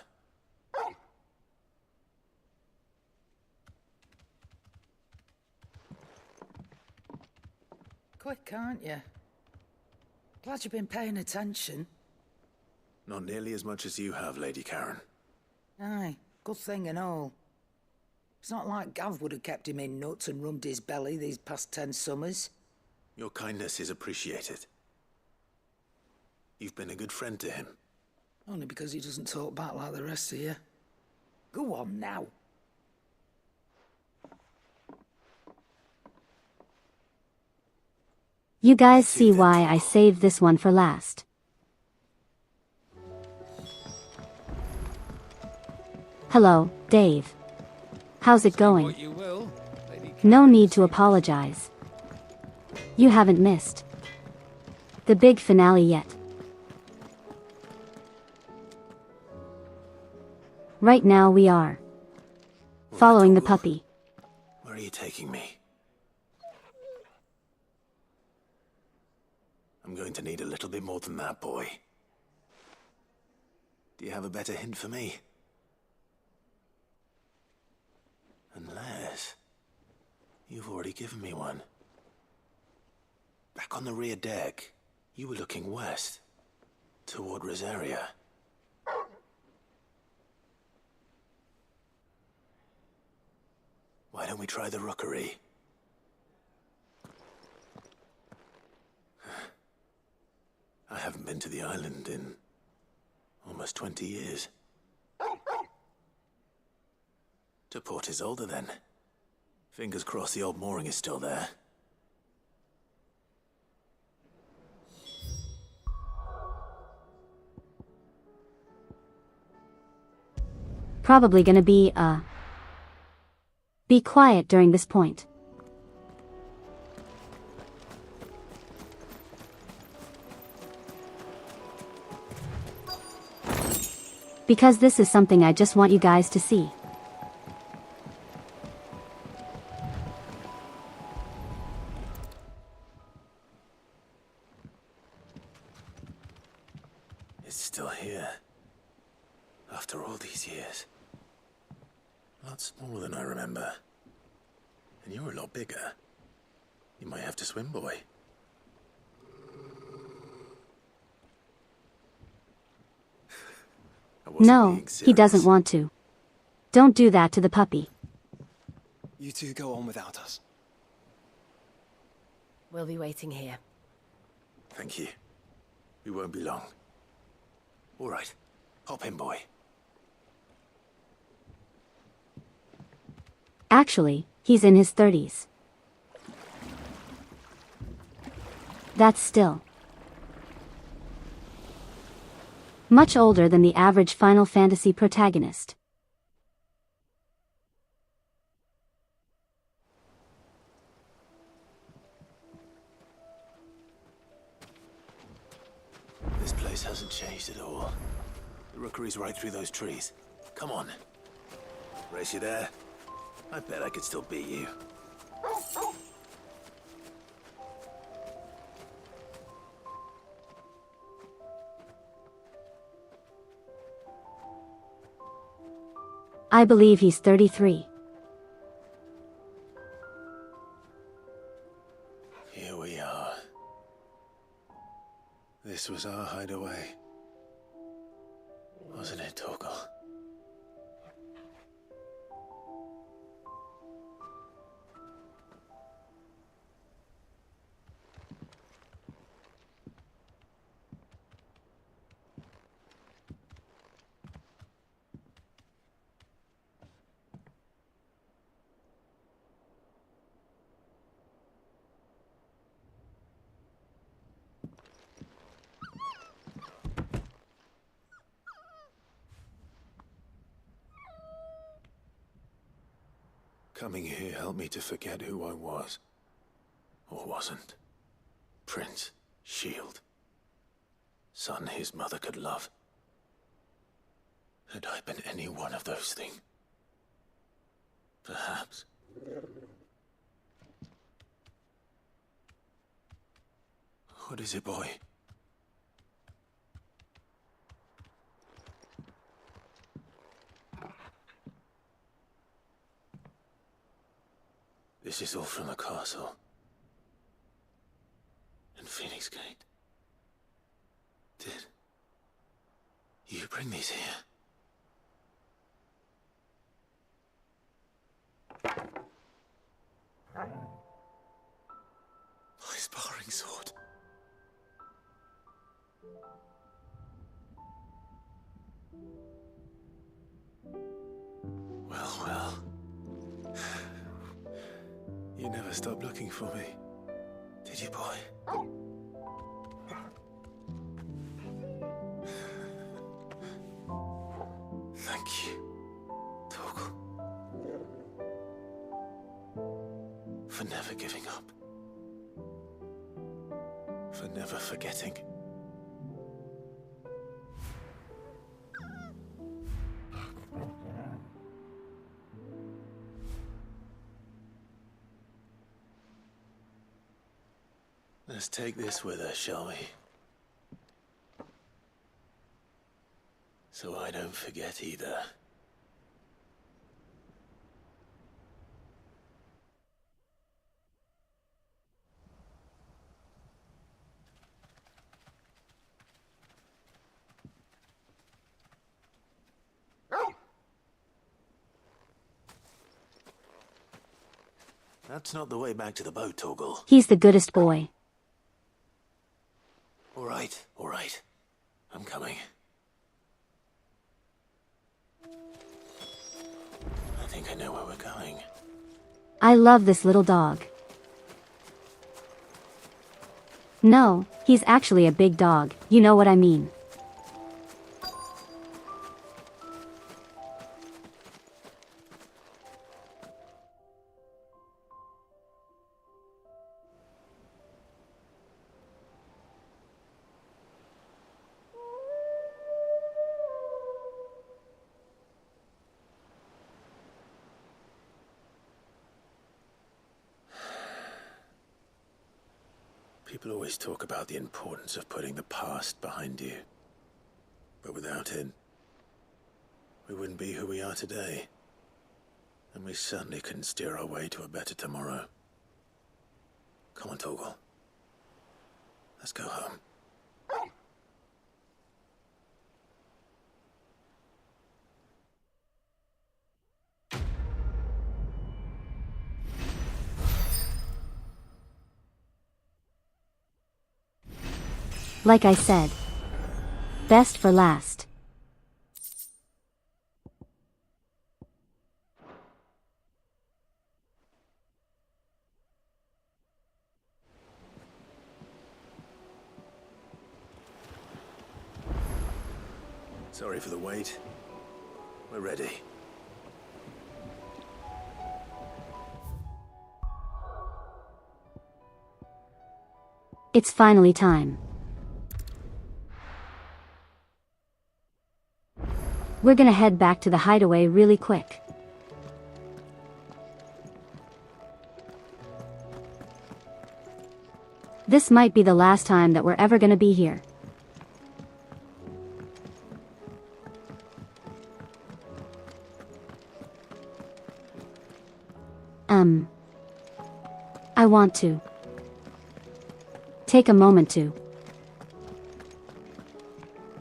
Quick, aren't you? Glad you've been paying attention. Not nearly as much as you have, Lady Karen. Aye, good thing and all. It's not like Gav would have kept him in nuts and rubbed his belly these past 10 summers. Your kindness is appreciated. You've been a good friend to him. Only because he doesn't talk back like the rest of you. Go on now. You guys see why I saved this one for last. Hello, Dave. How's it going? No need to apologize. You haven't missed the big finale yet. Right now we are following the puppy. Where are you taking me? I'm going to need a little bit more than that, boy. Do you have a better hint for me? Unless you've already given me one. Back on the rear deck, you were looking west, toward Rosaria. Why don't we try the rookery? I haven't been to the island in almost 20 years. To Port Isolde, then. Fingers crossed the old mooring is still there. Probably gonna be quiet during this point. Because this is something I just want you guys to see. It's still here. After all these years. A lot smaller than I remember. And you're a lot bigger. You might have to swim, boy. No, he doesn't want to. Don't do that to the puppy. You two go on without us. We'll be waiting here. Thank you. We won't be long. All right. Hop in, boy. Actually, he's in his 30s. That's still much older than the average Final Fantasy protagonist. This hasn't changed at all. The rookery's right through those trees. Come on. Race you there? I bet I could still beat you. I believe he's 33. Here we are. This was our hideaway. Wasn't it, Torgal? Coming here helped me to forget who I was. Or wasn't. Prince, shield. Son his mother could love. Had I been any one of those things? Perhaps. What is it, boy? This is all from the castle. And Phoenix Gate. Did you bring these here? My sparring sword. Well, well. You never stopped looking for me, did you, boy? Thank you, Torgal. For never giving up. For never forgetting. Let's take this with us, shall we? So I don't forget either. That's not the way back to the boat, Torgal. He's the goodest boy. All right. I'm coming. I think I know where we're going. I love this little dog. No, he's actually a big dog, you know what I mean. People always talk about the importance of putting the past behind you. But without it, we wouldn't be who we are today. And we certainly couldn't steer our way to a better tomorrow. Come on, Torgal. Let's go home. Like I said. Best for last. Sorry for the wait. We're ready. It's finally time. We're gonna head back to the hideaway really quick. This might be the last time that we're ever gonna be here. I want to take a moment to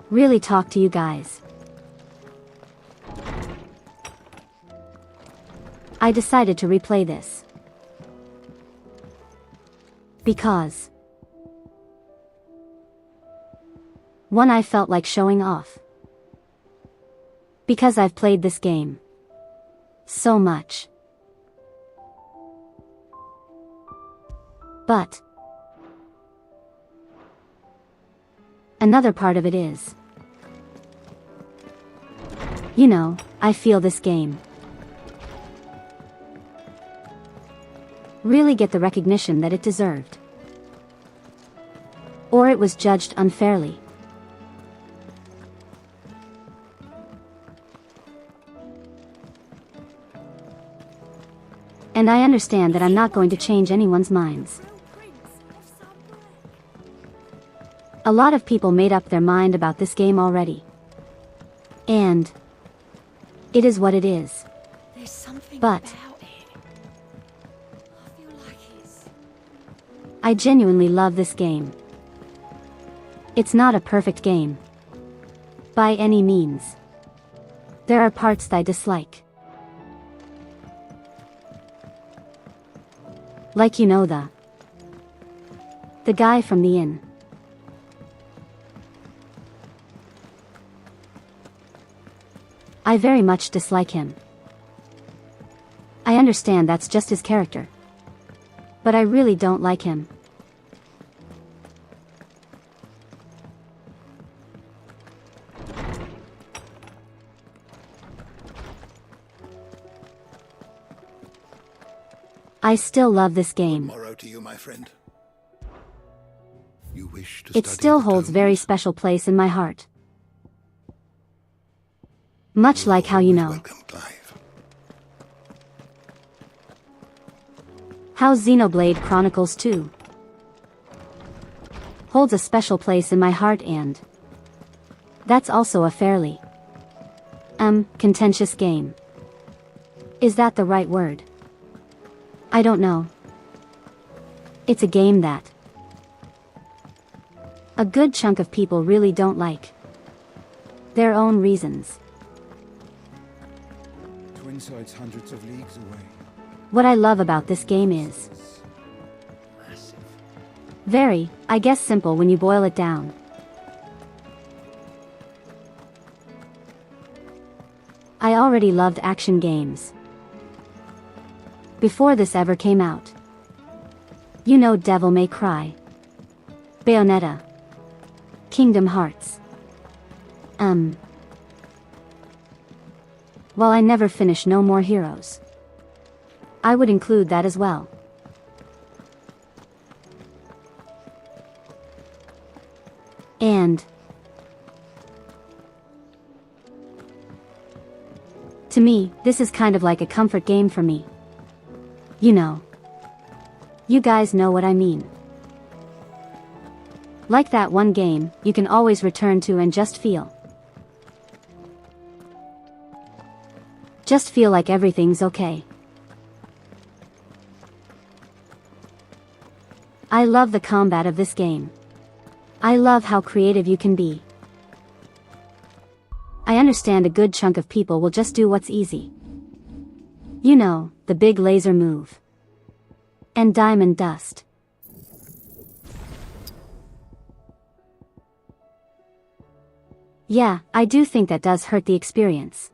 really talk to you guys. I decided to replay this because one, I felt like showing off because I've played this game so much. But another part of it is, you know, I feel this game really get the recognition that it deserved. Or it was judged unfairly. And I understand that I'm not going to change anyone's minds. A lot of people made up their mind about this game already. And it is what it is. There's something but about it. I feel like it's... I genuinely love this game. It's not a perfect game. By any means. There are parts that I dislike. Like, you know, the guy from the inn. I very much dislike him. I understand that's just his character. But I really don't like him. I still love this game. Morrow to you, my friend. You wish to It study still the holds tomes? very special place in my heart. Much like how, you know, Welcome, Clive. how Xenoblade Chronicles 2 holds a special place in my heart, and that's also a fairly contentious game. Is that the right word? I don't know. It's a game that a good chunk of people really don't like. Their own reasons. Twinside's hundreds of leagues away. What I love about this game is very, I guess, simple when you boil it down. I already loved action games before this ever came out. You know, Devil May Cry, Bayonetta, Kingdom Hearts. While I never finish No More Heroes, I would include that as well. And to me, this is kind of like a comfort game for me. You know. You guys know what I mean. Like that one game you can always return to and just feel like everything's okay. I love the combat of this game. I love how creative you can be. I understand a good chunk of people will just do what's easy. You know, the big laser move. And diamond dust. Yeah, I do think that does hurt the experience.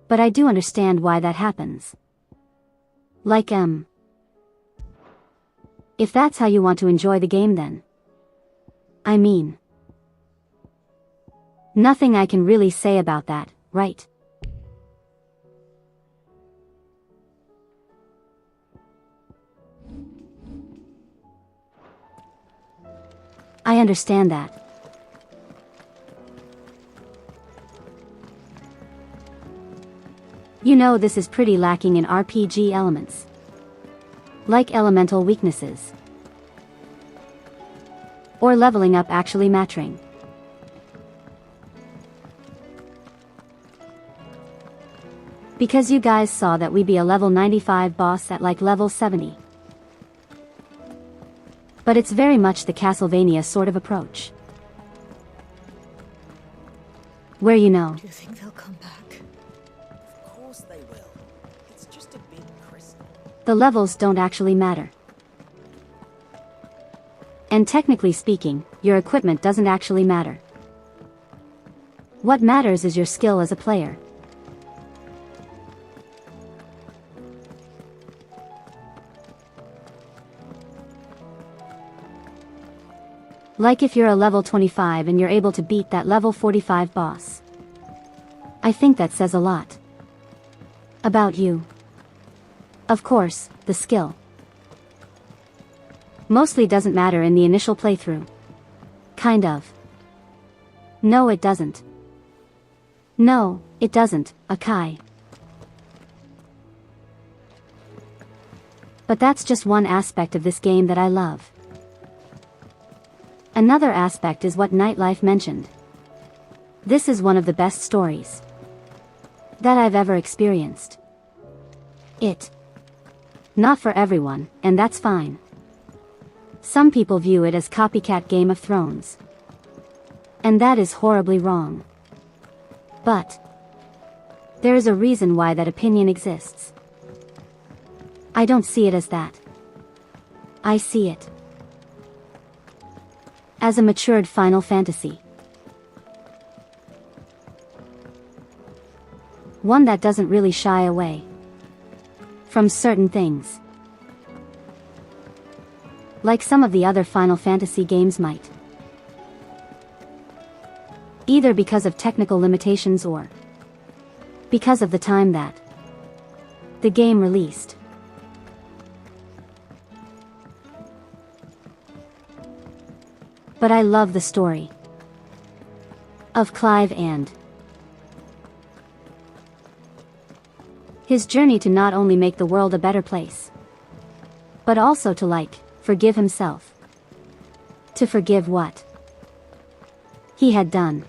But I do understand why that happens. Like, if that's how you want to enjoy the game, then I mean, nothing I can really say about that, right? I understand that. You know this is pretty lacking in RPG elements. Like elemental weaknesses. Or leveling up actually mattering. Because you guys saw that we be a level 95 boss at like level 70. But it's very much the Castlevania sort of approach. Where you know. Do you think they'll come back? Of course they will. It's just a big crystal. The levels don't actually matter. And technically speaking, your equipment doesn't actually matter. What matters is your skill as a player. Like if you're a level 25 and you're able to beat that level 45 boss. I think that says a lot. About you. Of course, the skill. Mostly doesn't matter in the initial playthrough. Kind of. No, it doesn't. No, it doesn't, Akai. But that's just one aspect of this game that I love. Another aspect is what Nightlife mentioned. This is one of the best stories that I've ever experienced. Not for everyone, and that's fine. Some people view it as copycat Game of Thrones. And that is horribly wrong. But there is a reason why that opinion exists. I don't see it as that. I see it as a matured Final Fantasy. One that doesn't really shy away from certain things. Like some of the other Final Fantasy games might. Either because of technical limitations or because of the time that the game released. But I love the story of Clive and his journey to not only make the world a better place, but also to forgive himself. To forgive what he had done.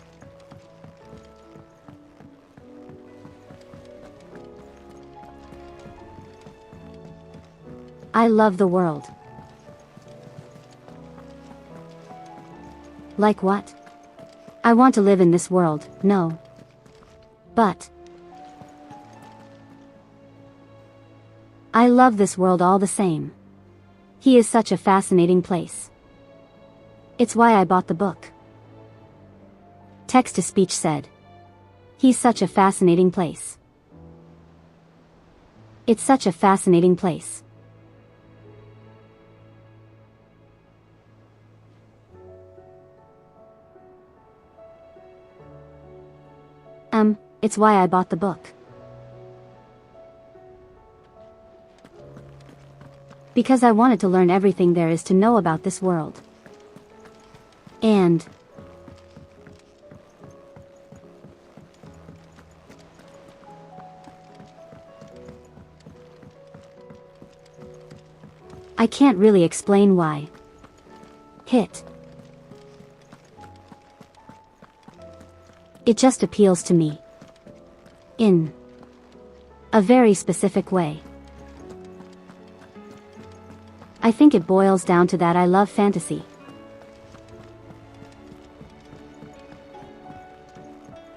I love the world. Like what? I want to live in this world, no. But I love this world all the same. He is such a fascinating place. It's why I bought the book. Text-to-speech said. He's such a fascinating place. It's such a fascinating place. It's why I bought the book. Because I wanted to learn everything there is to know about this world. And I can't really explain why. It just appeals to me. In a very specific way. I think it boils down to that I love fantasy.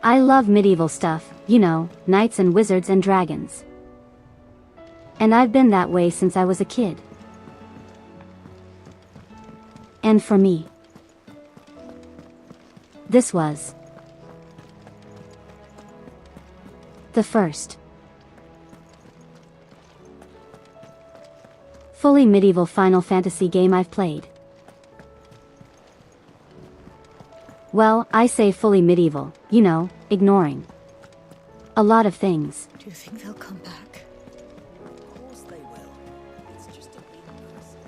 I love medieval stuff, you know, knights and wizards and dragons. And I've been that way since I was a kid. And for me, this was the first fully medieval Final Fantasy game I've played. Well, I say fully medieval, you know, ignoring a lot of things. Do you think they'll come back? Of course they will. It's just a big crystal.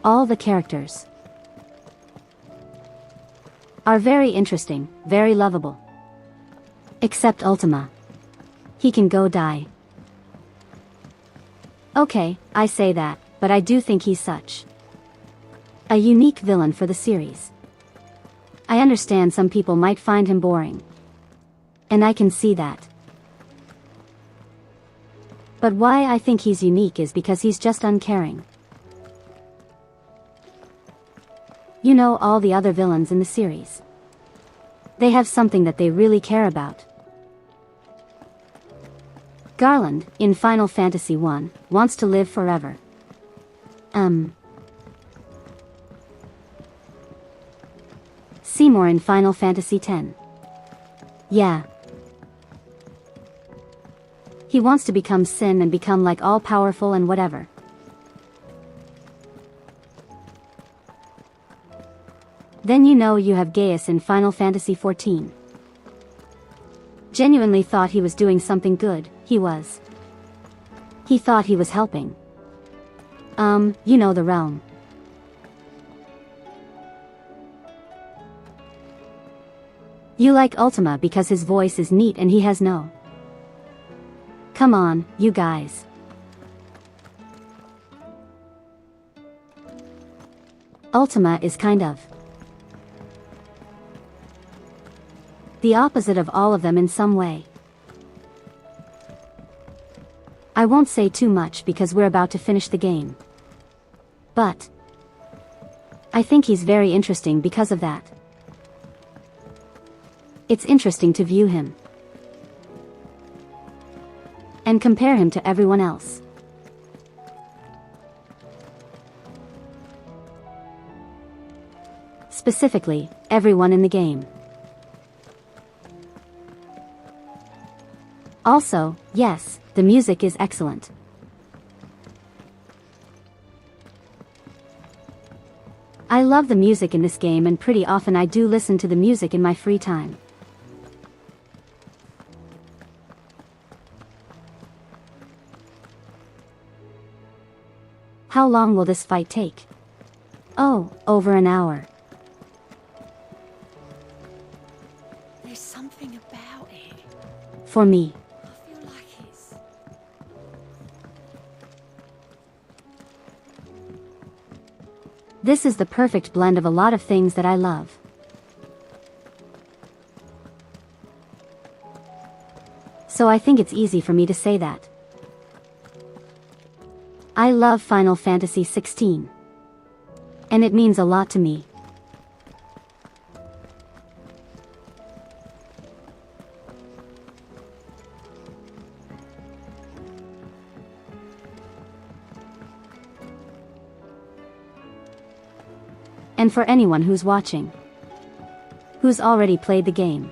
All the characters are very interesting, very lovable. Except Ultima. He can go die. Okay, I say that, but I do think he's such a unique villain for the series. I understand some people might find him boring. And I can see that. But why I think he's unique is because he's just uncaring. You know, all the other villains in the series. They have something that they really care about. Garland, in Final Fantasy I, wants to live forever. Seymour in Final Fantasy X. Yeah. He wants to become Sin and become like all-powerful and whatever. Then you know you have Gaius in Final Fantasy XIV. Genuinely thought he was doing something good, he was. He thought he was helping. You know, the realm. You like Ultima because his voice is neat and he has no. Come on, you guys. Ultima is kind of the opposite of all of them in some way. I won't say too much because we're about to finish the game. But I think he's very interesting because of that. It's interesting to view him and compare him to everyone else. Specifically, everyone in the game. Also, yes, the music is excellent. I love the music in this game and pretty often I do listen to the music in my free time. How long will this fight take? Oh, over an hour. There's something about it. For me. I feel like it's... This is the perfect blend of a lot of things that I love. So I think it's easy for me to say that. I love Final Fantasy XVI. And it means a lot to me. And for anyone who's watching, who's already played the game.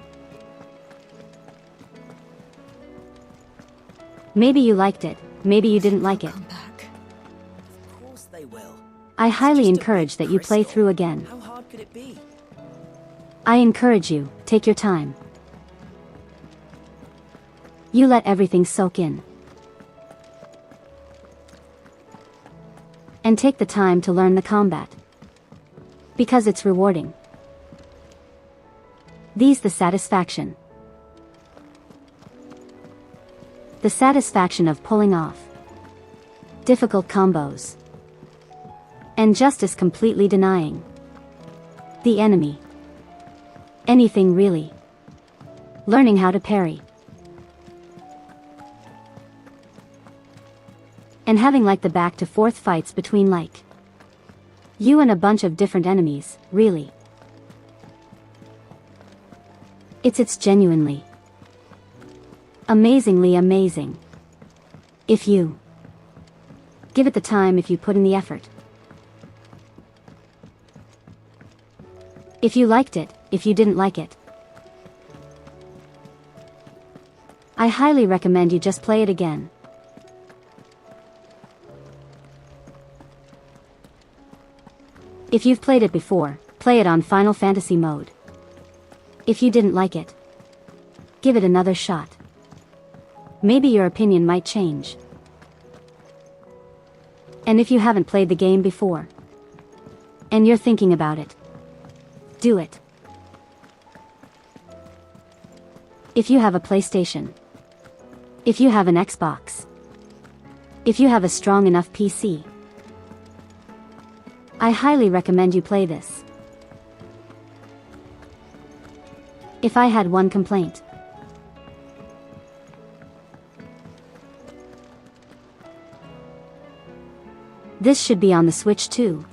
Maybe you liked it, maybe you didn't like it. Of course they will. I highly encourage that you play through again. How hard could it be? I encourage you, take your time. You let everything soak in. And take the time to learn the combat. Because it's rewarding. These the satisfaction. The satisfaction of pulling off difficult combos. And justice completely denying the enemy anything really. Learning how to parry. And having like the back to forth fights between like you and a bunch of different enemies, really. It's genuinely amazingly amazing. If you give it the time, if you put in the effort. If you liked it, if you didn't like it. I highly recommend you just play it again. If you've played it before, play it on Final Fantasy mode. If you didn't like it, give it another shot. Maybe your opinion might change. And if you haven't played the game before, and you're thinking about it, do it. If you have a PlayStation. If you have an Xbox. If you have a strong enough PC. I highly recommend you play this. If I had one complaint. This should be on the Switch too.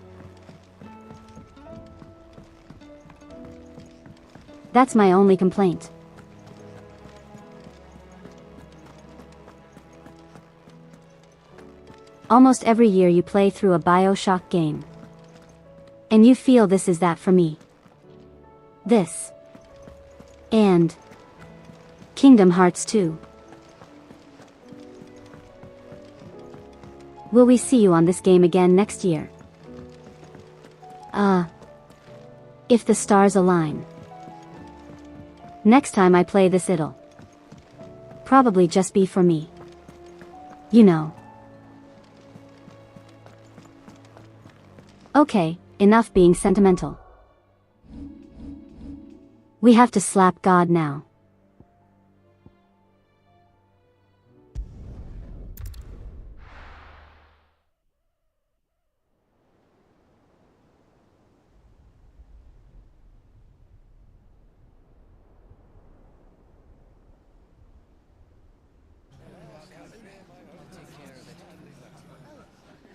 That's my only complaint. Almost every year you play through a BioShock game. And you feel this is that for me. This. And Kingdom Hearts 2. Will we see you on this game again next year? If the stars align. Next time I play this it'll probably just be for me. You know. Okay, enough being sentimental. We have to slap God now.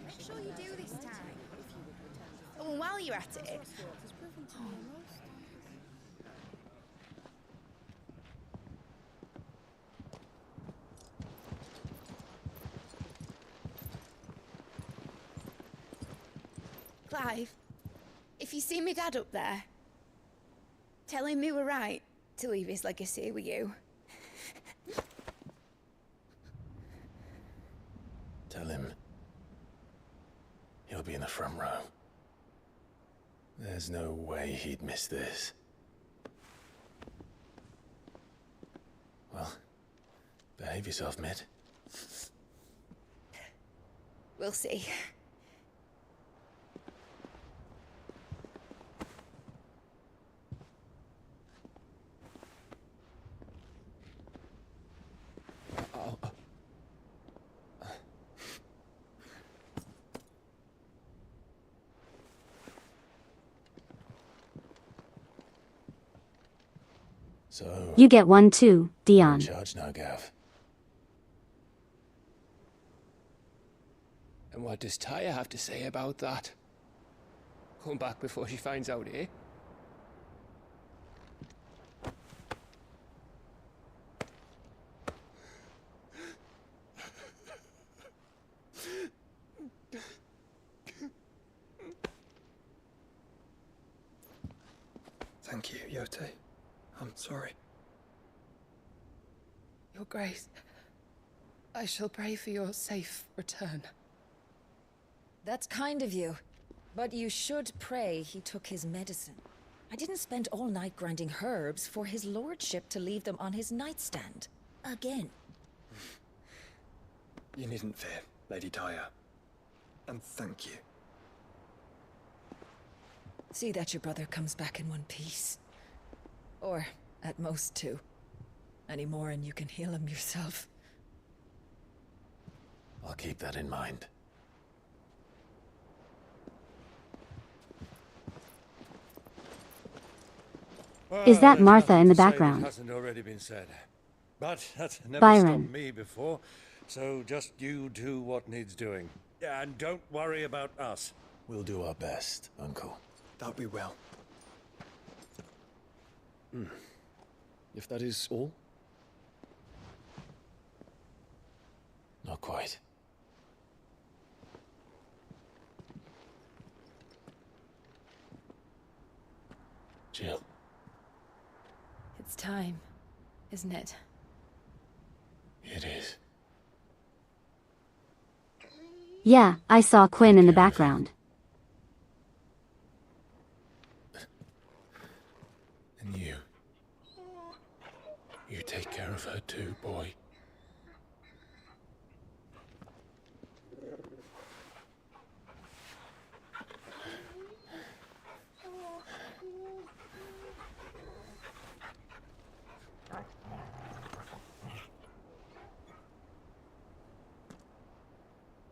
Make sure you do this time. Oh, and while you're at it. Clive, if you see me dad up there, tell him we were right to leave his legacy with you. Tell him he'll be in the front row. There's no way he'd miss this. Well, behave yourself, Mitt. We'll see. So, You get one too, Dion. in charge now, Gav. And what does Taya have to say about that? Come back before she finds out, eh? Thank you, Yote. I'm sorry. Your Grace, I shall pray for your safe return. That's kind of you. But you should pray he took his medicine. I didn't spend all night grinding herbs for his lordship to leave them on his nightstand. Again. You needn't fear, Lady Taya. And thank you. See that your brother comes back in one piece. Or, at most, two. Any more and you can heal him yourself. I'll keep that in mind. Is that Martha in the background? Hasn't already been said. But that's never Byron. stopped me before. So just you do what needs doing. And don't worry about us. We'll do our best, Uncle. That we will. If that is all? Not quite. Jill. It's time, isn't it? It is. Yeah, I saw Quinn in the background. And you. You take care of her too, boy.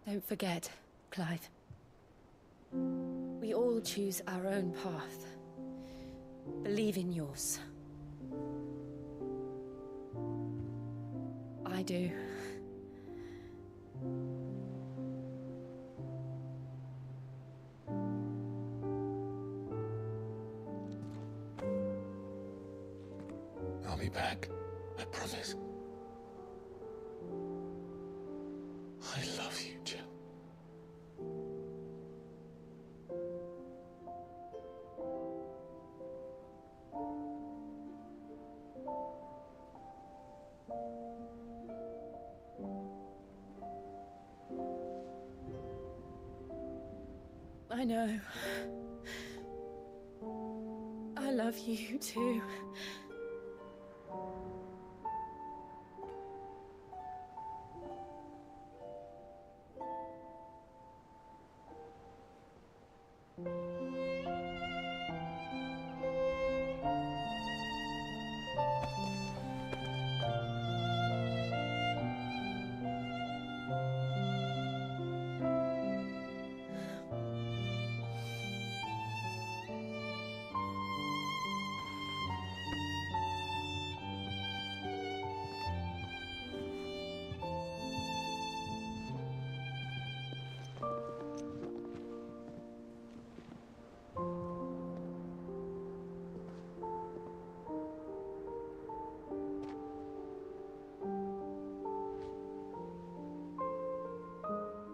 Don't forget, Clive. We all choose our own path. Believe in yours. I do. I'll be back. I promise. I love you, Jill. I know. I love you too.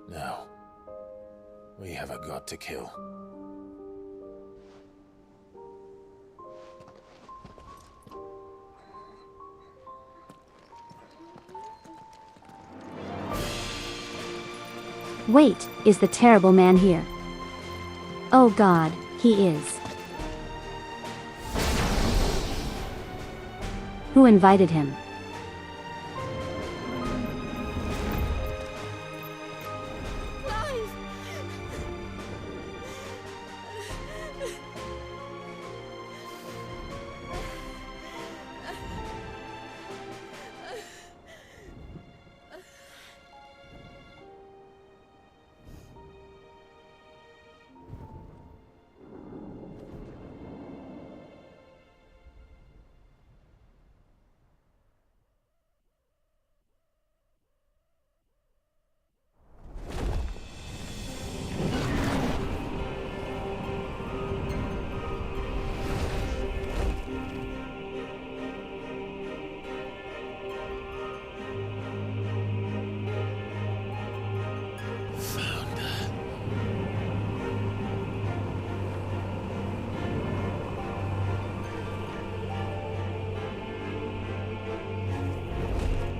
Now, we have a god to kill. Wait, is the terrible man here? Oh God, he is. Who invited him?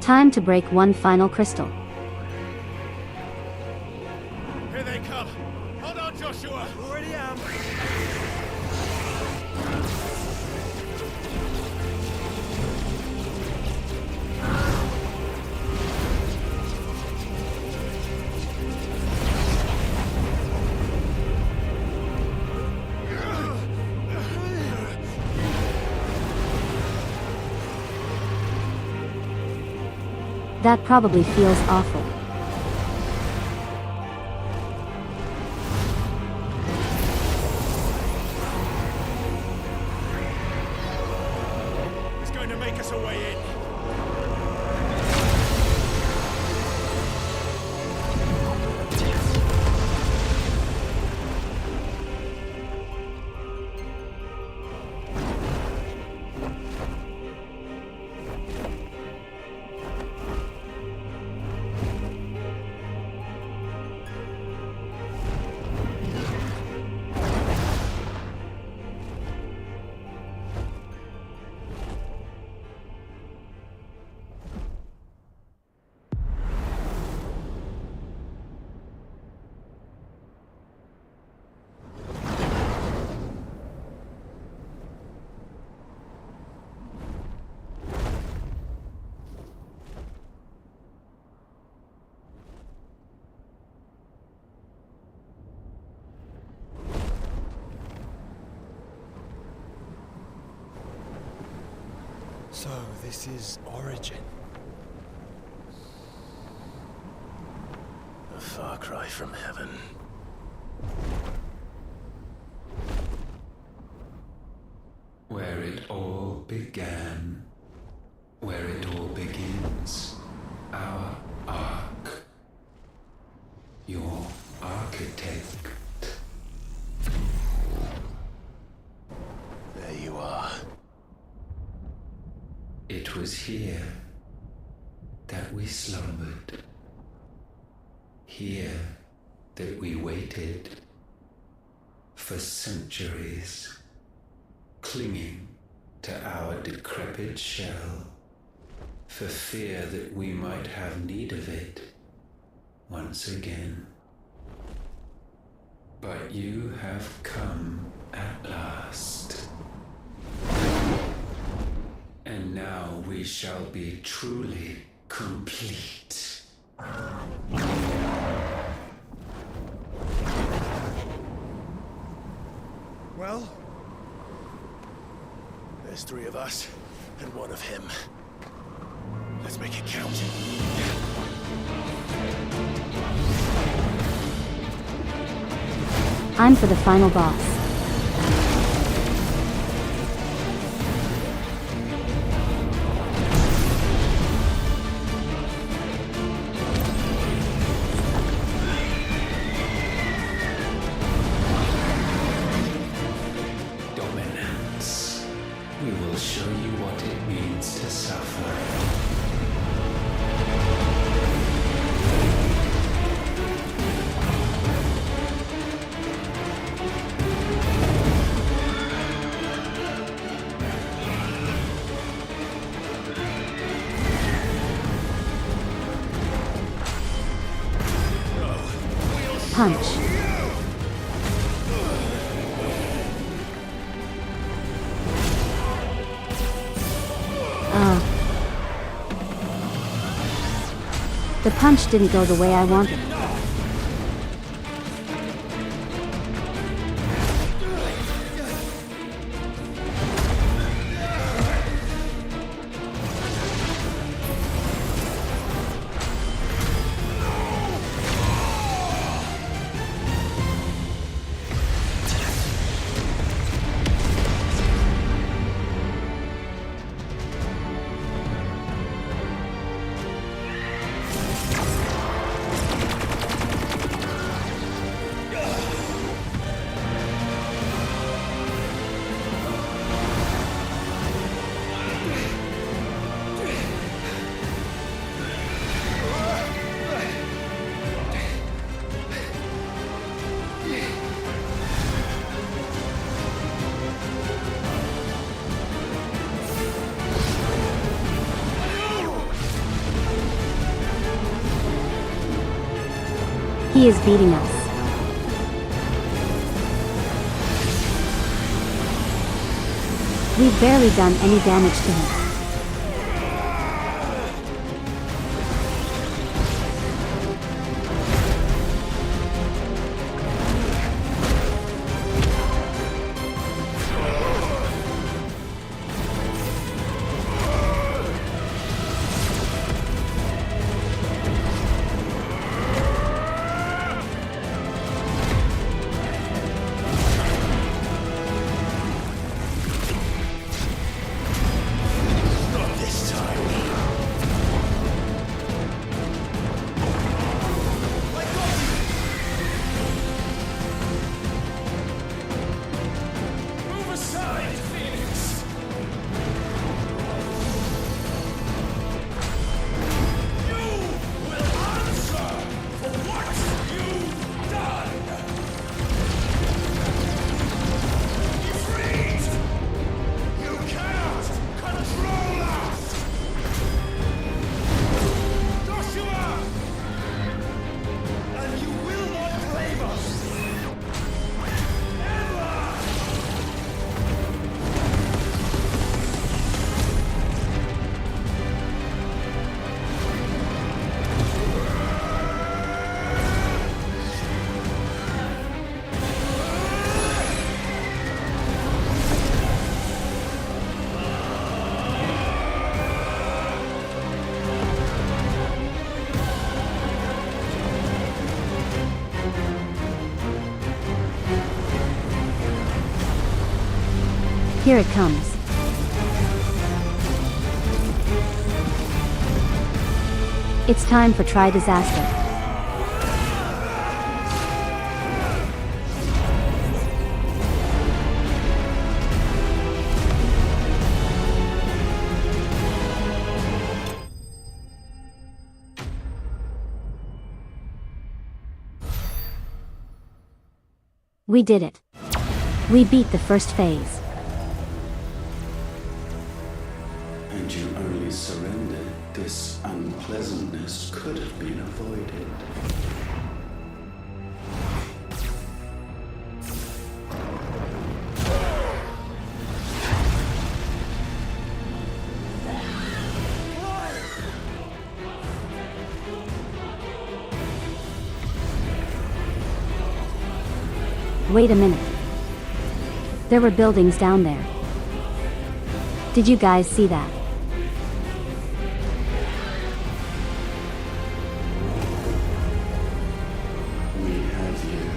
Time to break one final crystal. Here they come. Hold on, Joshua. Already am. That probably feels awful. It's going to make us a way in. So, this is Origin. A far cry from heaven. Where it all began, where it all begins, our ark, your architect. There you are. It was here that we slumbered. Here that we waited for centuries, clinging to our decrepit shell, for fear that we might have need of it once again. But you have come at last. And now we shall be truly complete. Well? There's 3 of us, and 1 of him. Let's make it count. I'm for the final boss. Dominance. We will show you what it means to suffer. Punch. The punch didn't go the way I wanted. He is beating us. We've barely done any damage to him. Here it comes. It's time for Try Disaster. We did it. We beat the first phase. And you only surrendered. This unpleasantness could have been avoided. Wait a minute. There were buildings down there. Did you guys see that? We have you.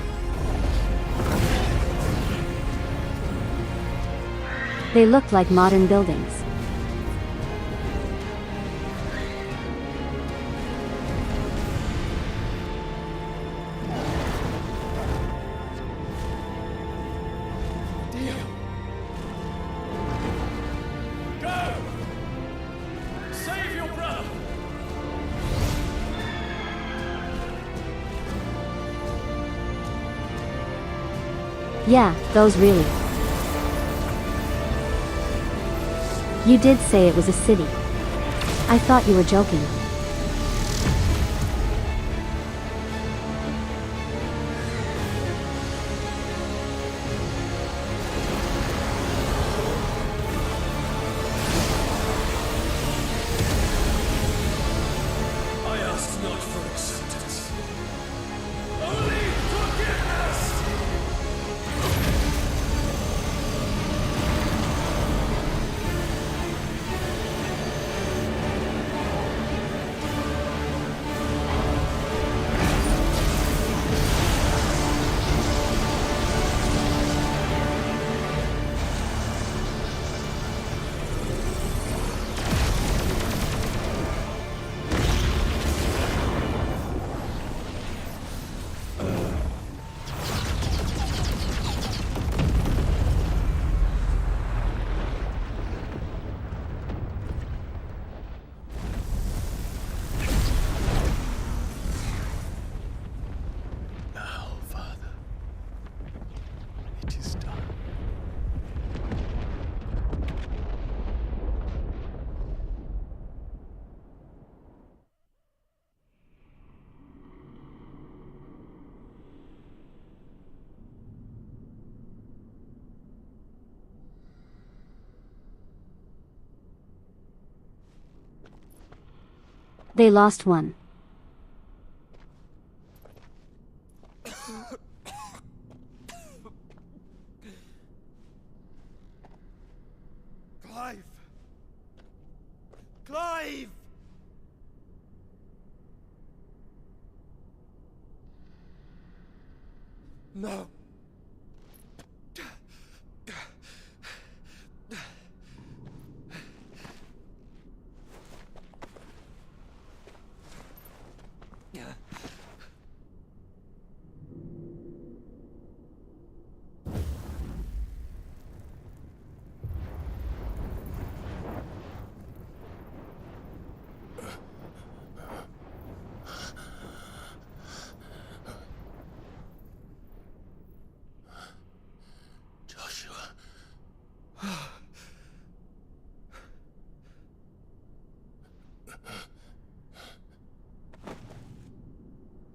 They looked like modern buildings. Yeah, those really. You did say it was a city. I thought you were joking. I ask not for acceptance. Only forgiveness! They lost one. Clive! Clive! No.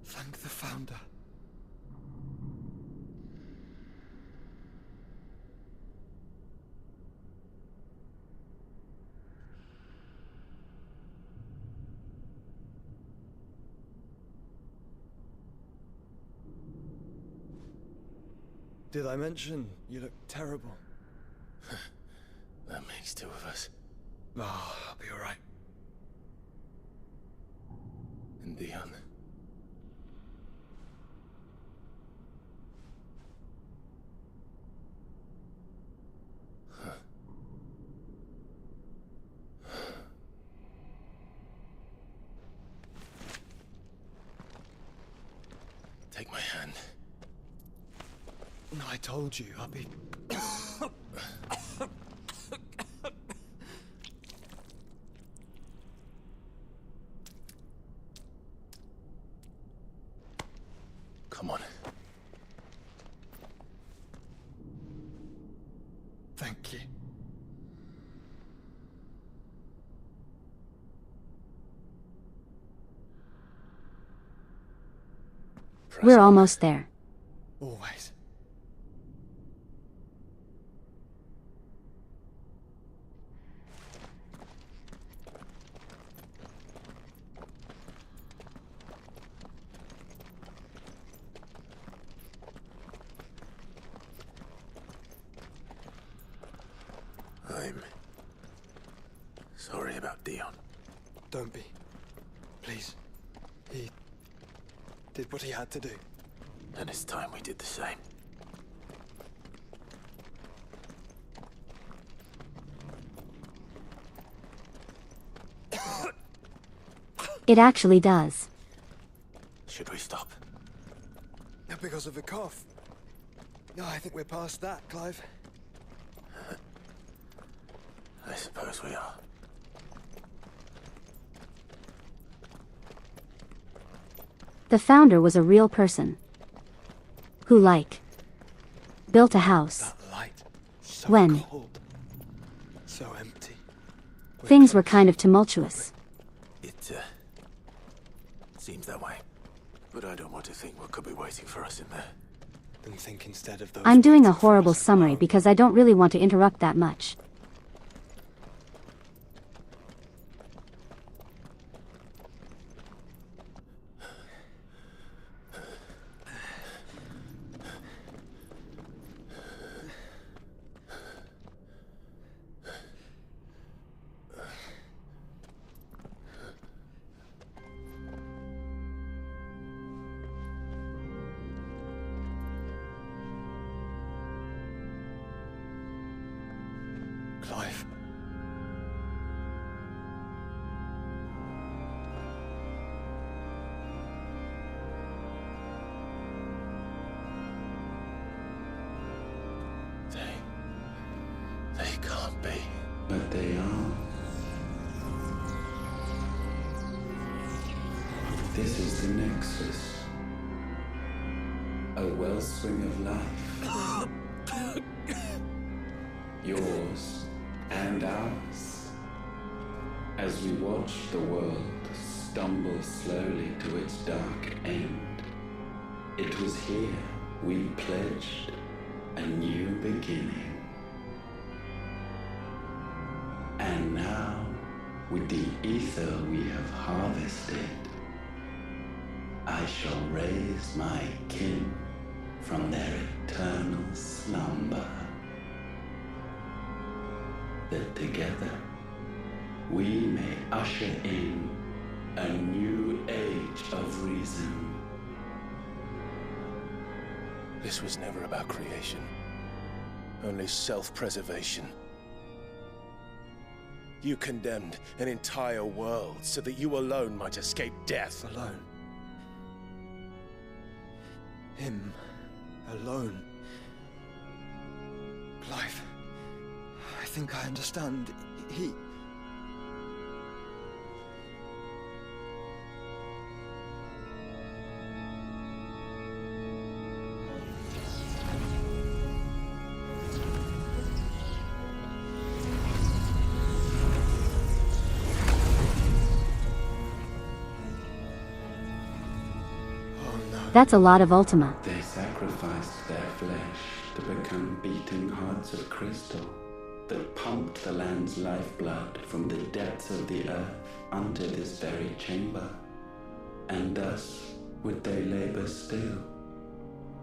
Thank the Founder. Did I mention you look terrible? That makes two of us. Oh, I'll be alright. And Dion. Huh. Take my hand. I told you I'll be... Come on. Thank you. We're almost there. Always. I'm sorry about Dion. Don't be. Please. He did what he had to do. And it's time we did the same. It actually does. Should we stop? Because of the cough. No, I think we're past that, Clive. I suppose we are. The founder was a real person. Who, built a house. That light. So When cold. So empty. things were kind of tumultuous. It seems that way. But I don't want to think what could be waiting for us in there. Then think instead of those... I'm doing a horrible summary because I don't really want to interrupt that much. Clive. They can't be. But they are. This is the Nexus. A wellspring of life. Yours and ours. As we watch the world stumble slowly to its dark end, it was here we pledged a new beginning. And now, with the ether we have harvested, I shall raise my kin from their eternal slumber. That together we may usher in a new age of reason. This was never about creation. Only self-preservation. You condemned an entire world so that you alone might escape death. Alone. Him. Alone. Clive. I think I understand. He... That's a lot of Ultima. They sacrificed their flesh to become beating hearts of crystal that pumped the land's lifeblood from the depths of the earth unto this very chamber. And thus would they labor still,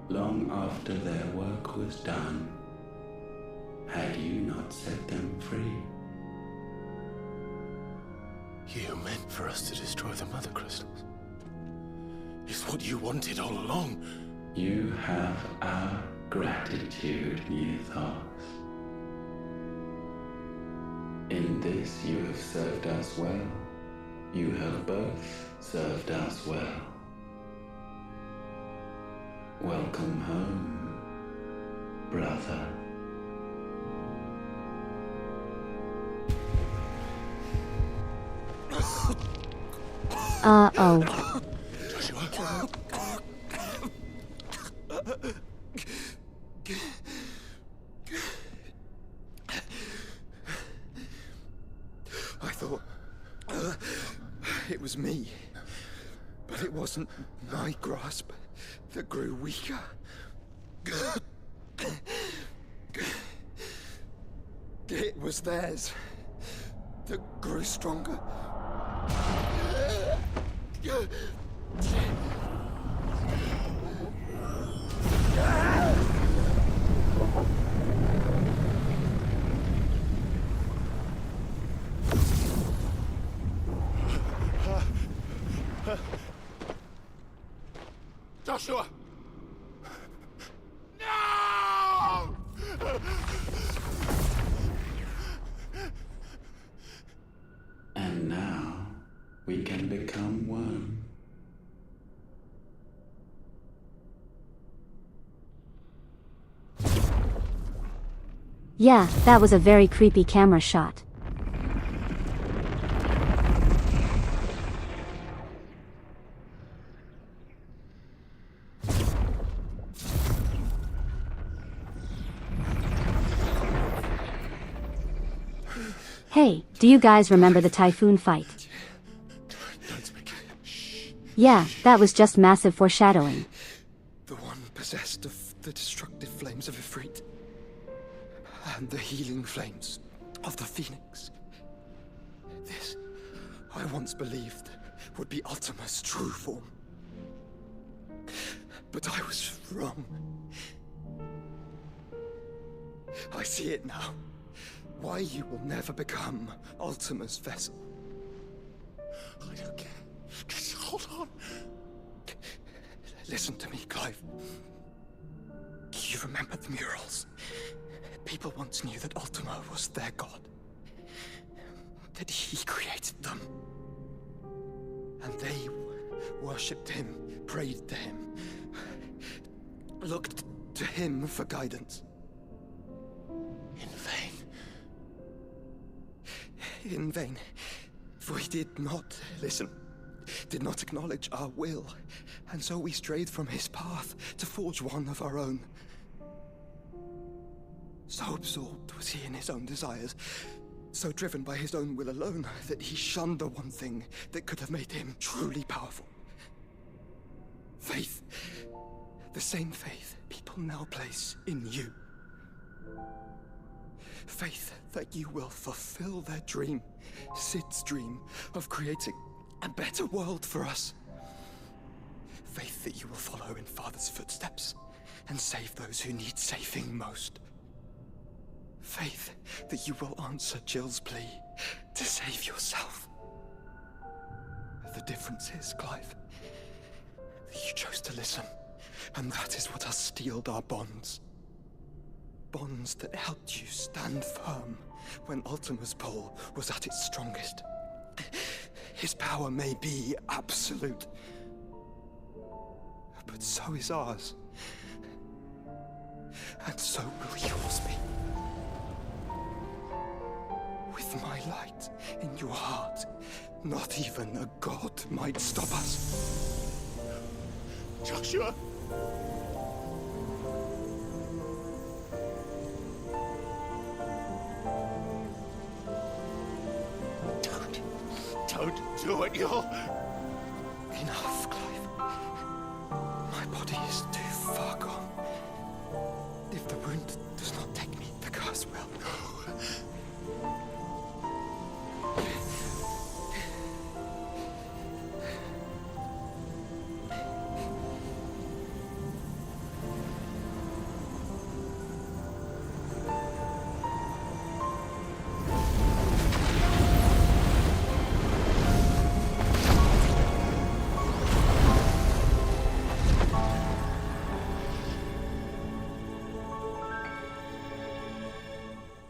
long after their work was done, had you not set them free. You meant for us to destroy the Mother Crystals. It's what you wanted all along. You have our gratitude, Nethos. In this you have served us well. You have both served us well. Welcome home, brother. Oh. I thought it was me, but it wasn't my grasp that grew weaker. It was theirs that grew stronger. Joshua! No! And now we can become one. Yeah, that was a very creepy camera shot. Hey, do you guys remember the typhoon fight? Yeah, that was just massive foreshadowing. The one possessed of the destructive flames of Ifrit, and the healing flames of the Phoenix. This, I once believed, would be Ultima's true form. But I was wrong. I see it now. Why you will never become Ultima's vessel. I don't care. Just hold on. Listen to me, Clive. You remember the murals? People once knew that Ultima was their god. That he created them. And they worshipped him, prayed to him, looked to him for guidance. In vain. In vain. For he did not listen, did not acknowledge our will, and so we strayed from his path to forge one of our own. So absorbed was he in his own desires, so driven by his own will alone, that he shunned the one thing that could have made him truly powerful. Faith. The same faith people now place in you. Faith that you will fulfill their dream, Sid's dream, of creating a better world for us. Faith that you will follow in Father's footsteps and save those who need saving most. Faith that you will answer Jill's plea to save yourself. The difference is, Clive, that you chose to listen, and that is what has steeled our bonds. Bonds that helped you stand firm when Ultima's pull was at its strongest. His power may be absolute, but so is ours. And so will yours be. With my light in your heart, not even a god might stop us. Joshua! Don't do it, you'll... Enough, Clive. My body is too far gone. If the wound does not take me, the curse will.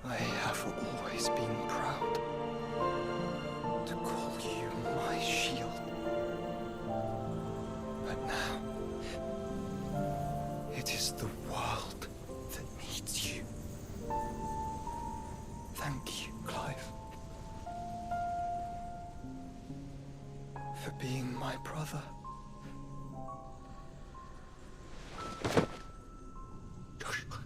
I have always been my brother. Joshua.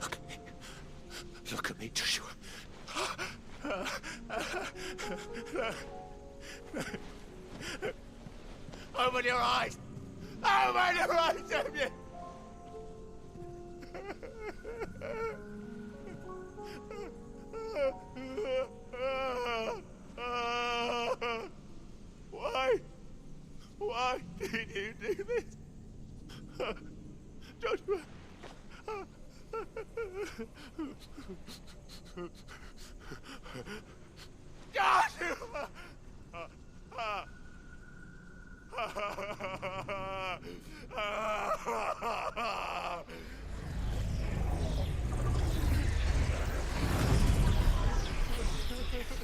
Look at me. Look at me, Joshua. Open your eyes! Open your eyes, Damien! Why? Why did you do this? Joshua! Joshua!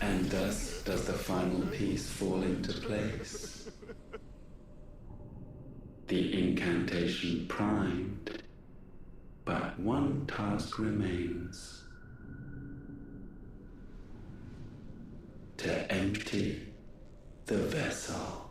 And thus does the final piece fall into place. The incantation primed, but one task remains. To empty the vessel.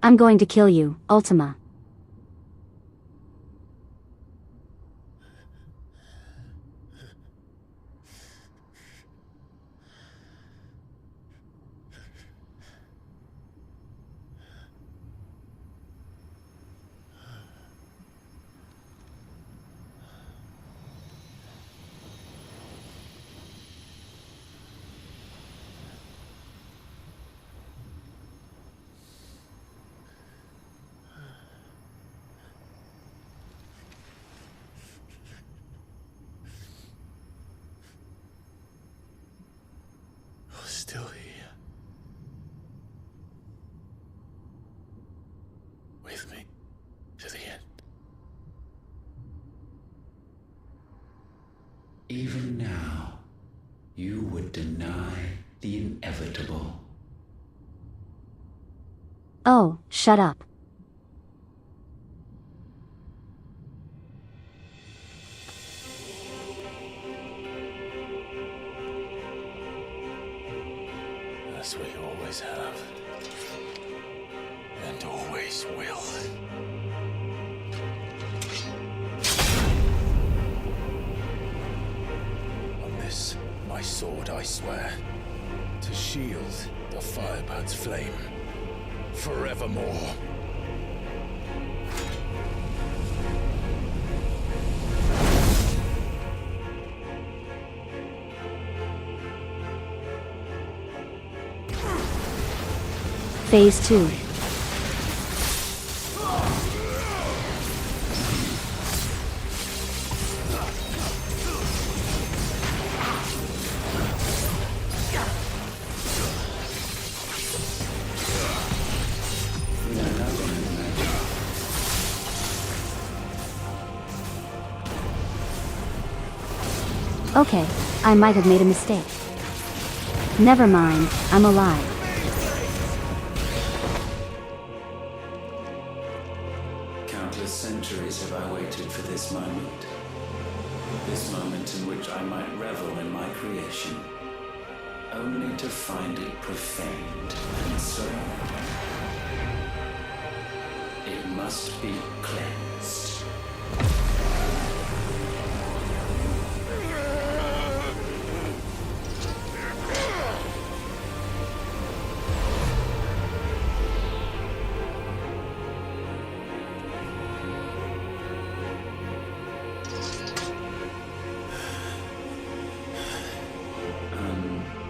I'm going to kill you, Ultima. Still here. With me to the end. Even now, you would deny the inevitable. Oh, shut up. As we always have. And always will. On this, my sword, I swear, to shield the Firebird's flame forevermore. Phase 2. Okay, I might have made a mistake. Never mind, I'm alive. Countless centuries have I waited for this moment. This moment in which I might revel in my creation, only to find it profaned and soiled. It must be cleansed.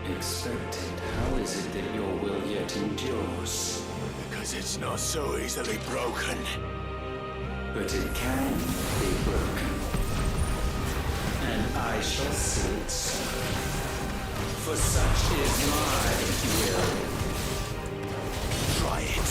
Unexpected. How is it that your will yet endures? Because it's not so easily broken. But it can be broken. And I shall see it so. For such is my will. Try it.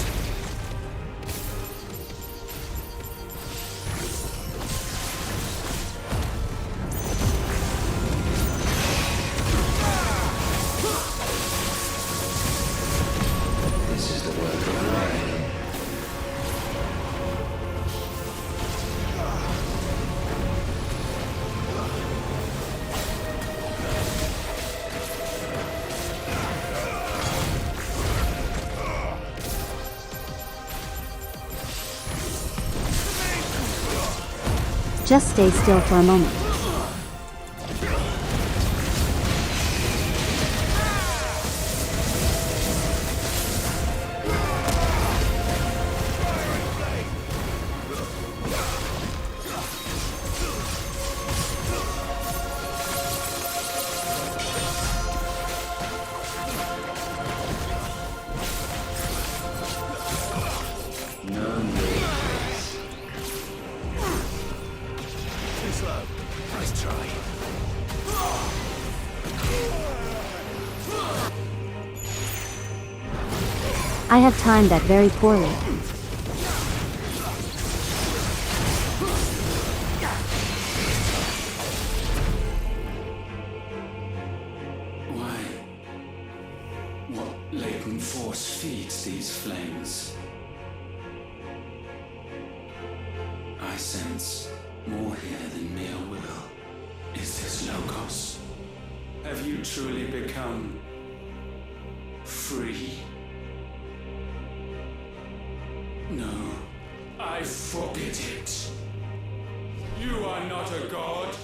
Just stay still for a moment. I have timed that very poorly. Why? What latent force feeds these flames? I sense more here than mere will. Is this Logos? Have you truly become free? No, I forbid it. You are not a god.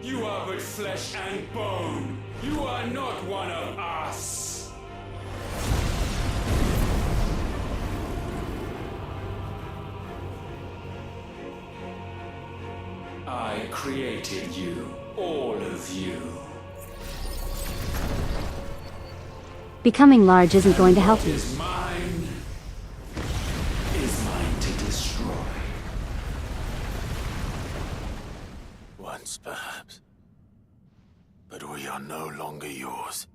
You are but flesh and bone. You are not one of us. I created you, all of you. Becoming large isn't going to help you. Is mine to destroy. Once, perhaps. But we are no longer yours.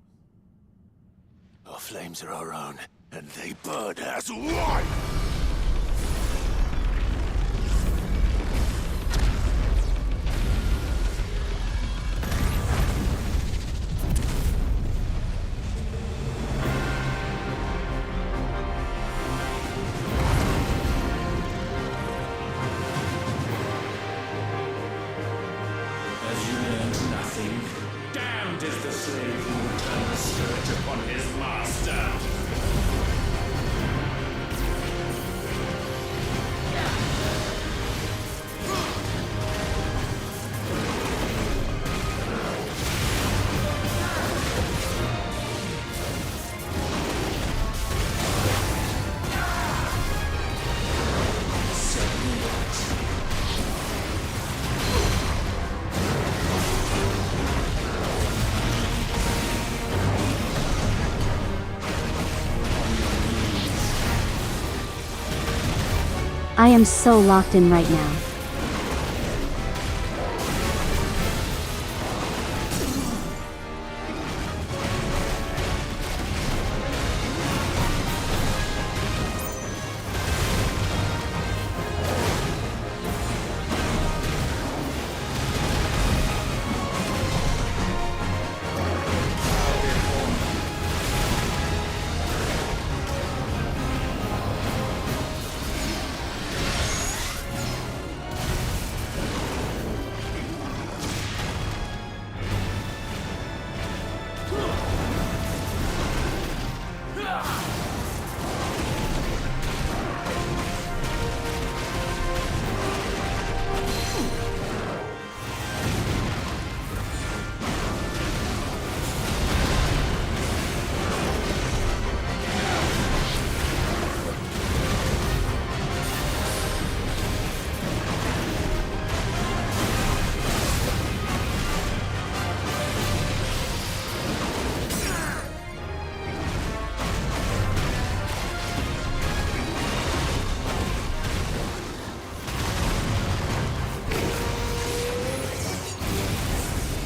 Our flames are our own, and they burn as one! I am so locked in right now.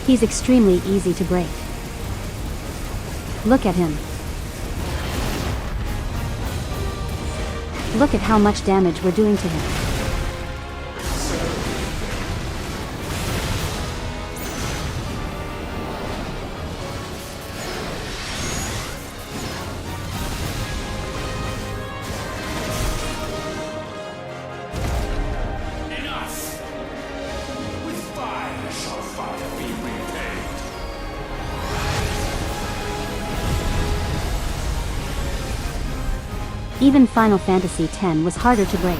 He's extremely easy to break. Look at him. Look at how much damage we're doing to him. Even Final Fantasy X was harder to break.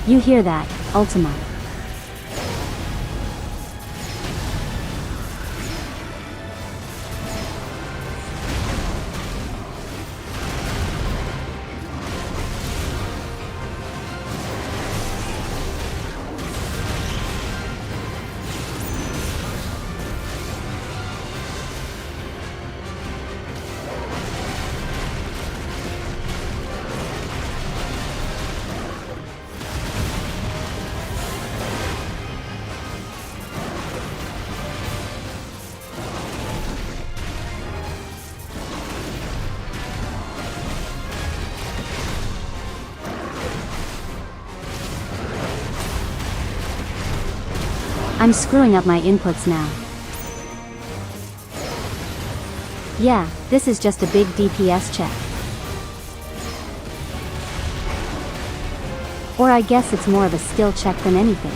You hear that, Ultima? I'm screwing up my inputs now. Yeah, this is just a big DPS check. Or I guess it's more of a skill check than anything.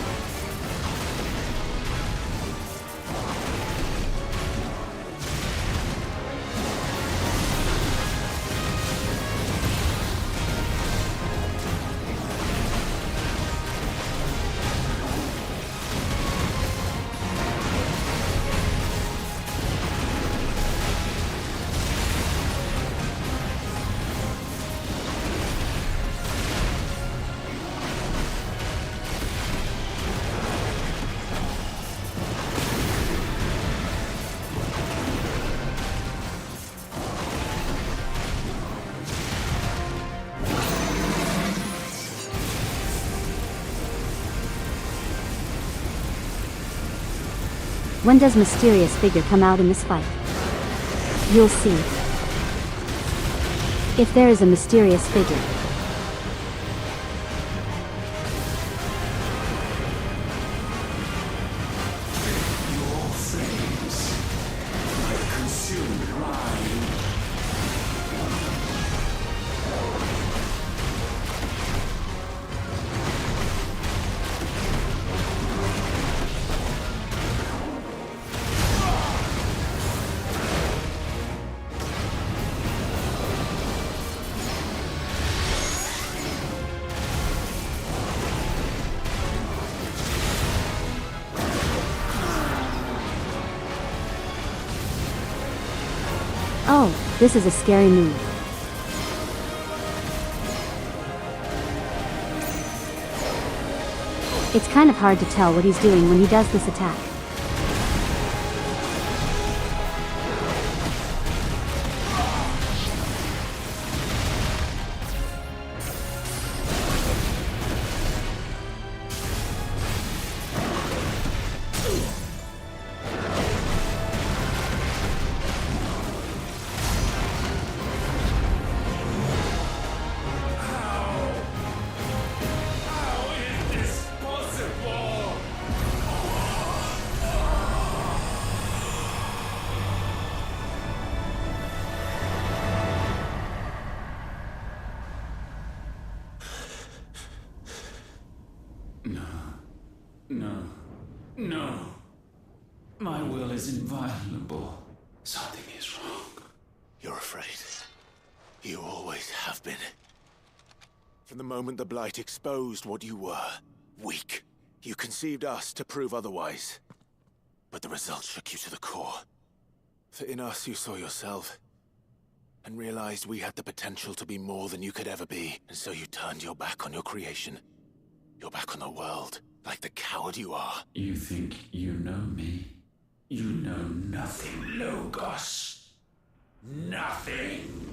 When does mysterious figure come out in this fight? You'll see. If there is a mysterious figure. Your flames, like consumed rime. Oh, this is a scary move. It's kind of hard to tell what he's doing when he does this attack. No. My will is inviolable. Something is wrong. You're afraid. You always have been. From the moment the Blight exposed what you were, weak, you conceived us to prove otherwise. But the result shook you to the core. For in us you saw yourself, and realized we had the potential to be more than you could ever be, and so you turned your back on your creation. Your back on the world, like the coward you are. You think you know me? You know nothing, Logos. Nothing.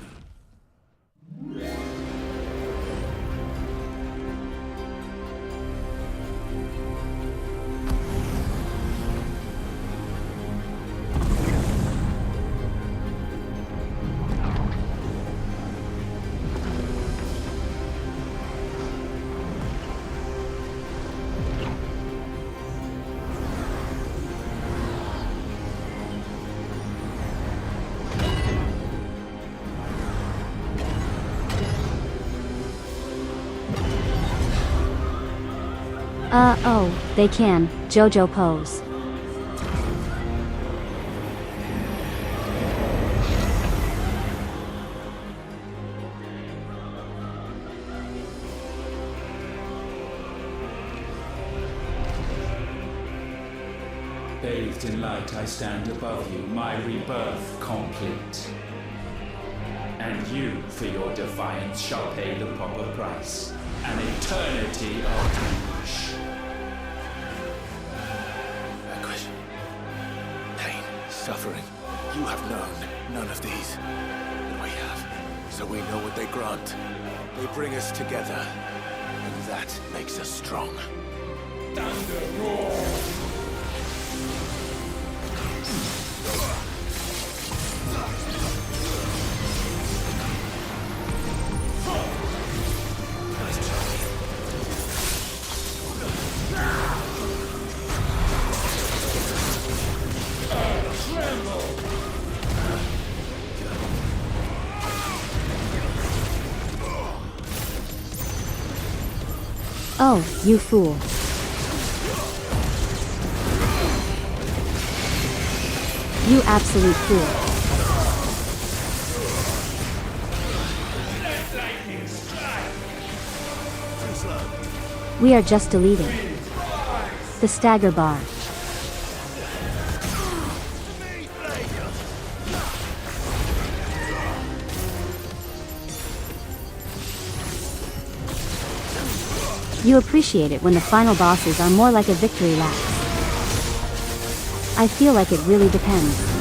Oh, they can, JoJo pose. Bathed in light, I stand above you, my rebirth complete. And you, for your defiance, shall pay the proper price. An eternity of anguish. Anguish. Pain. Suffering. You have known none of these. But we have. So we know what they grant. They bring us together. And that makes us strong. Thunder roar! Oh, you fool. You absolute fool. We are just deleting the stagger bar. You appreciate it when the final bosses are more like a victory lap. I feel like it really depends.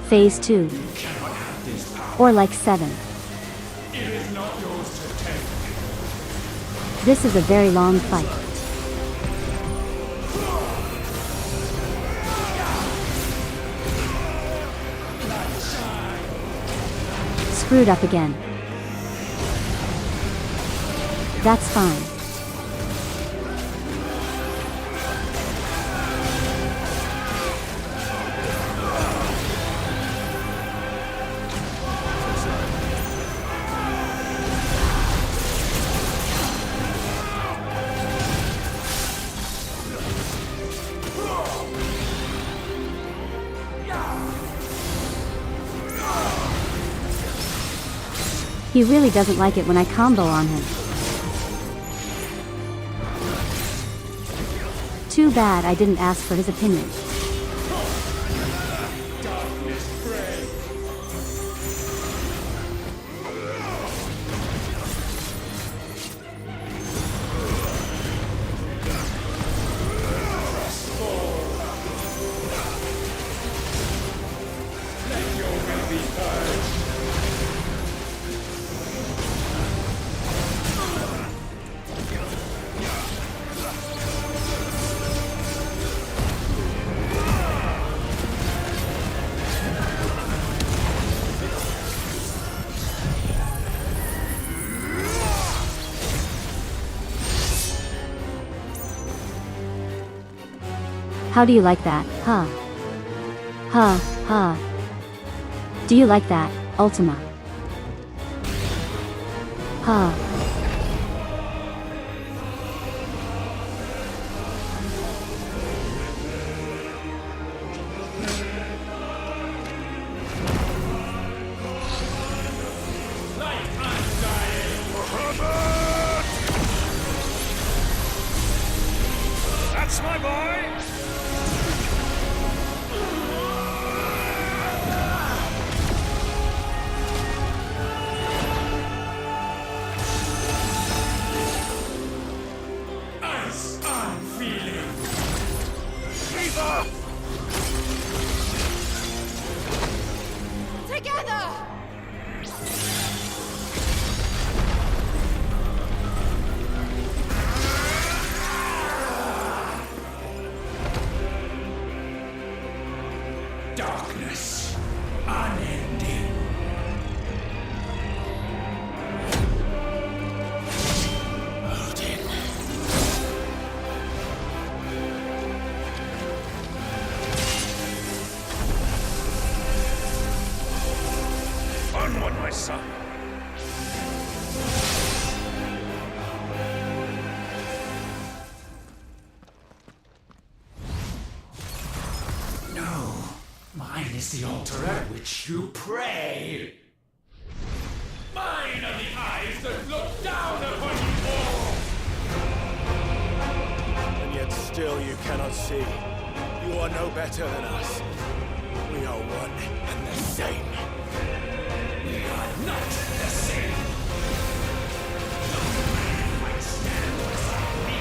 Phase 2. Or like 7. This is a very long fight. Screwed up again. That's fine. He really doesn't like it when I combo on him. Too bad I didn't ask for his opinion. How do you like that, huh? Huh, huh. Do you like that, Ultima? Huh. That's my boy! is the altar at which you pray. Mine are the eyes that look down upon you all! And yet still you cannot see. You are no better than us. We are one and the same. We are not the same. No man might stand beside me.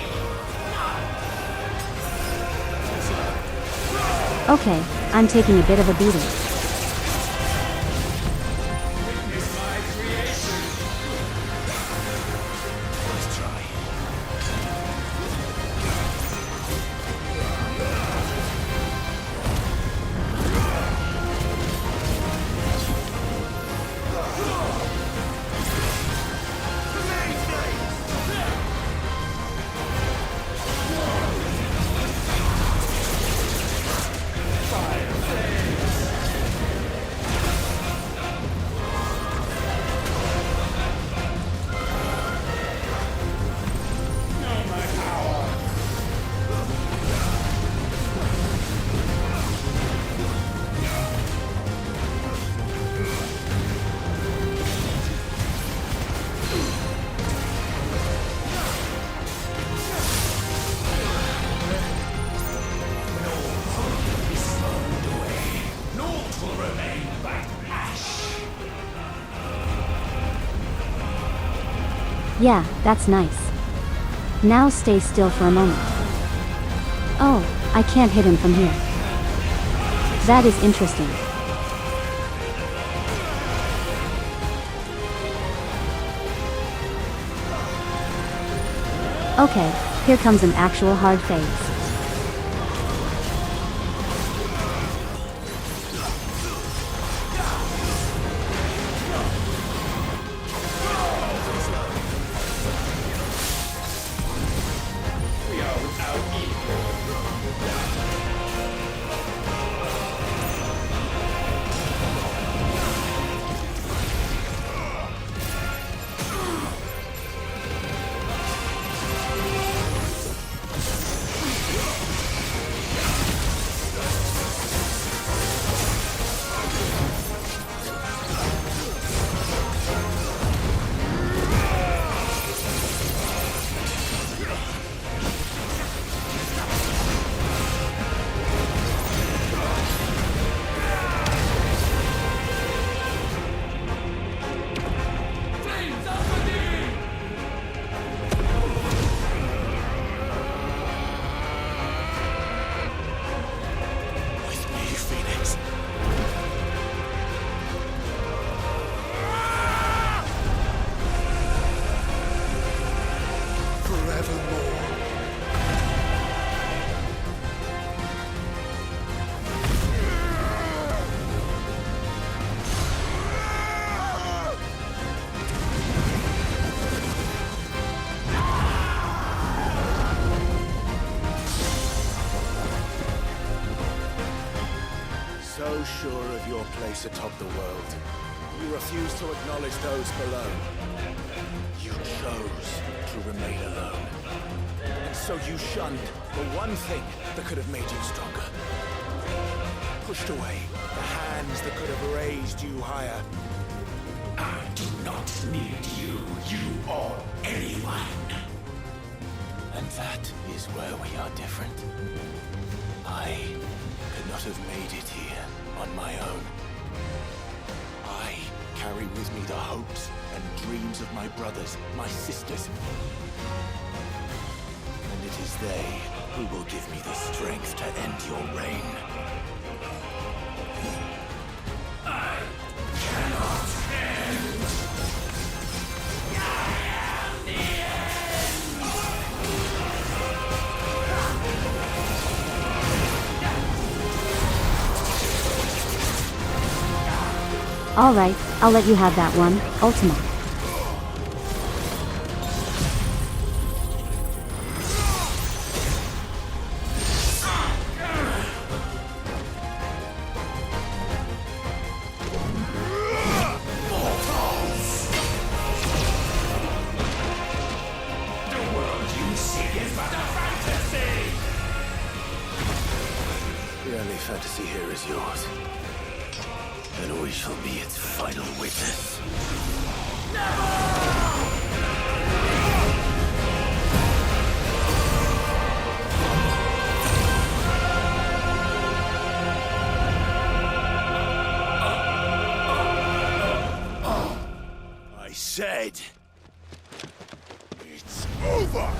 Okay, I'm taking a bit of a beating. Witness my creation. Let's try. Yeah, that's nice. Now stay still for a moment. Oh, I can't hit him from here. That is interesting. Okay, here comes an actual hard phase. So sure of your place atop the world, you refuse to acknowledge those below. You chose to remain alone. And so you shunned the one thing that could have made you stronger. Pushed away the hands that could have raised you higher. I do not need you, you or anyone. And that is where we are different. I could not have made it here on my own. I carry with me the hopes and dreams of my brothers, my sisters. And it is they who will give me the strength to end your reign. I cannot end. I am the end. Alright, I'll let you have that one, Ultima. The world you see is but a fantasy. The only fantasy here is yours. and we shall be its final witness. I said, it's over!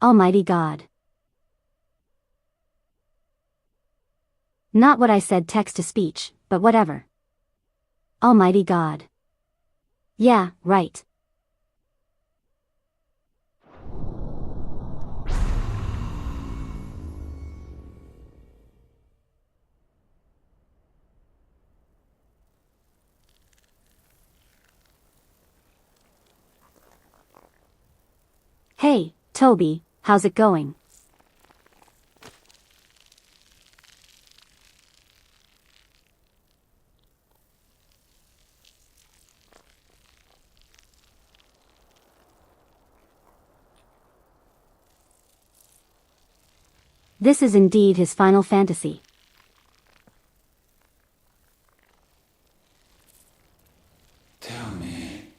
Almighty God. Not what I said text-to-speech, but whatever. Almighty God. Yeah, right. Hey, Toby, how's it going? This is indeed his final fantasy. Tell me,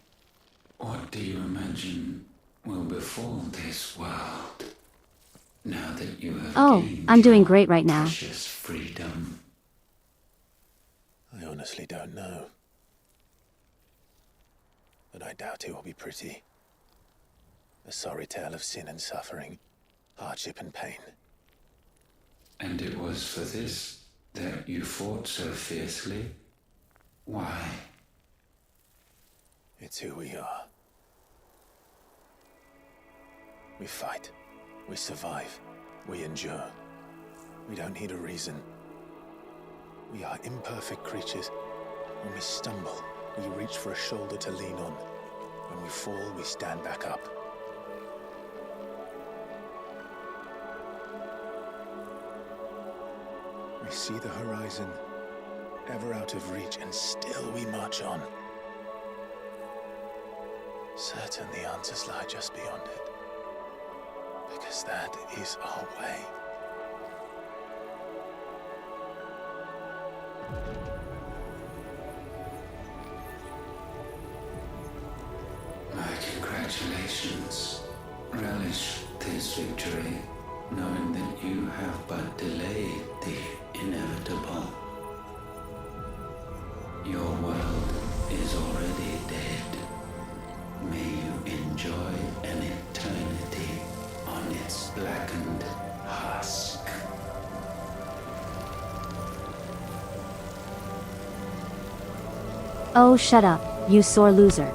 what do you imagine will befall this world now that you have gained I'm doing your great right now. precious freedom? I honestly don't know. But I doubt it will be pretty. A sorry tale of sin and suffering, hardship and pain. And it was for this that you fought so fiercely? Why? It's who we are. We fight. We survive. We endure. We don't need a reason. We are imperfect creatures. When we stumble, we reach for a shoulder to lean on. When we fall, we stand back up. We see the horizon, ever out of reach, and still we march on. Certain the answers lie just beyond it, because that is our way. My congratulations. Relish this victory, knowing that you have but delayed the inevitable. Your world is already dead. May you enjoy an eternity on its blackened husk. Oh, shut up, you sore loser.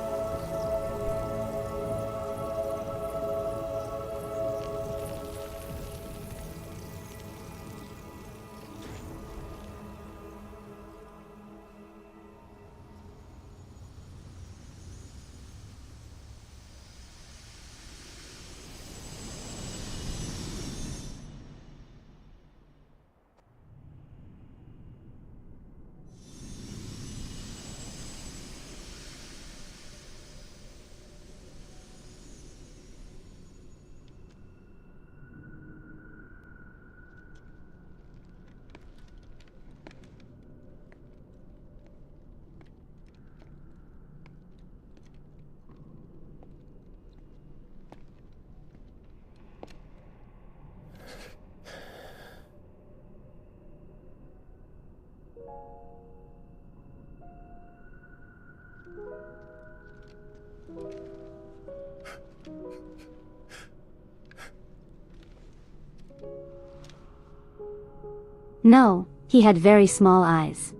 No, he had very small eyes.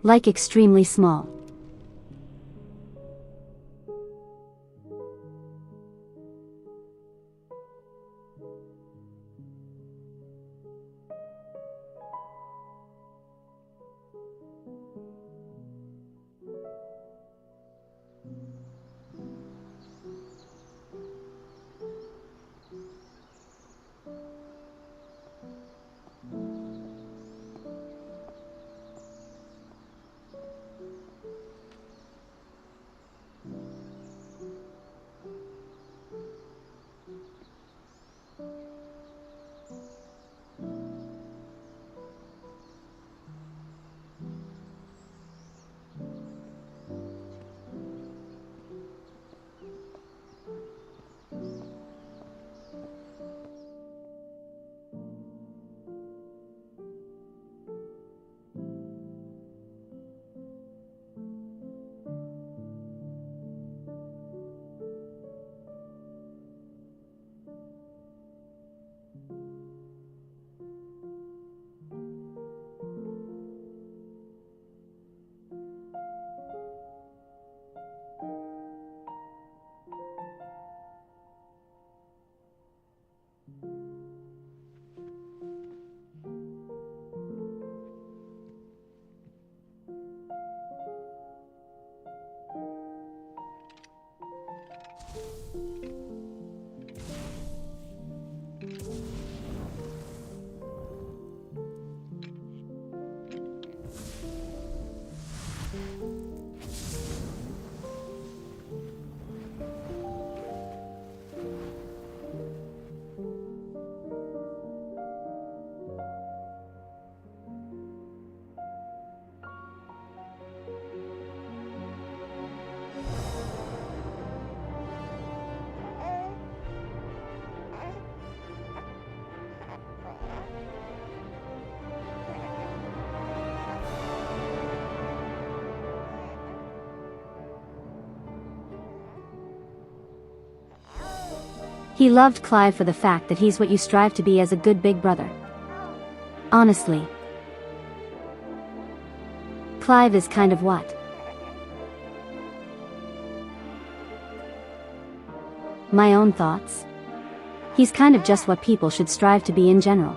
Like extremely small. He loved Clive for the fact that he's what you strive to be as a good big brother. Honestly, Clive is kind of what? My own thoughts? He's kind of just what people should strive to be in general.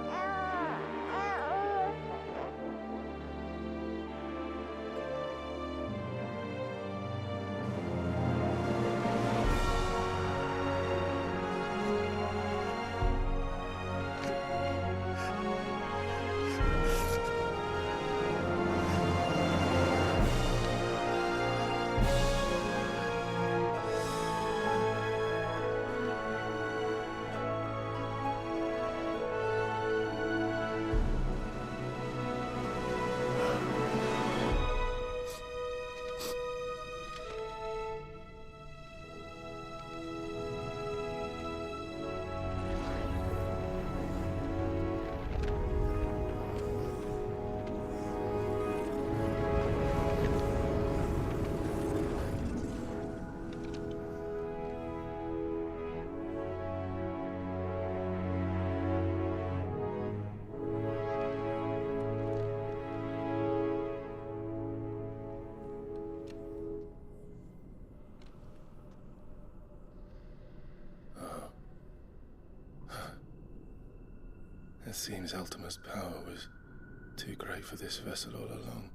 It seems Ultima's power was too great for this vessel all along.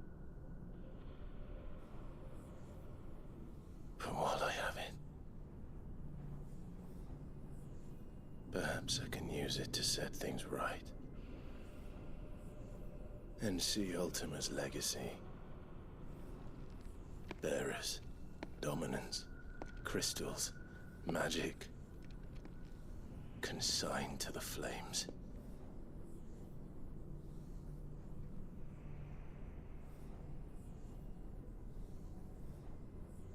But while I have it, perhaps I can use it to set things right. And see Ultima's legacy. Bearers, dominance, crystals, magic, consigned to the flames.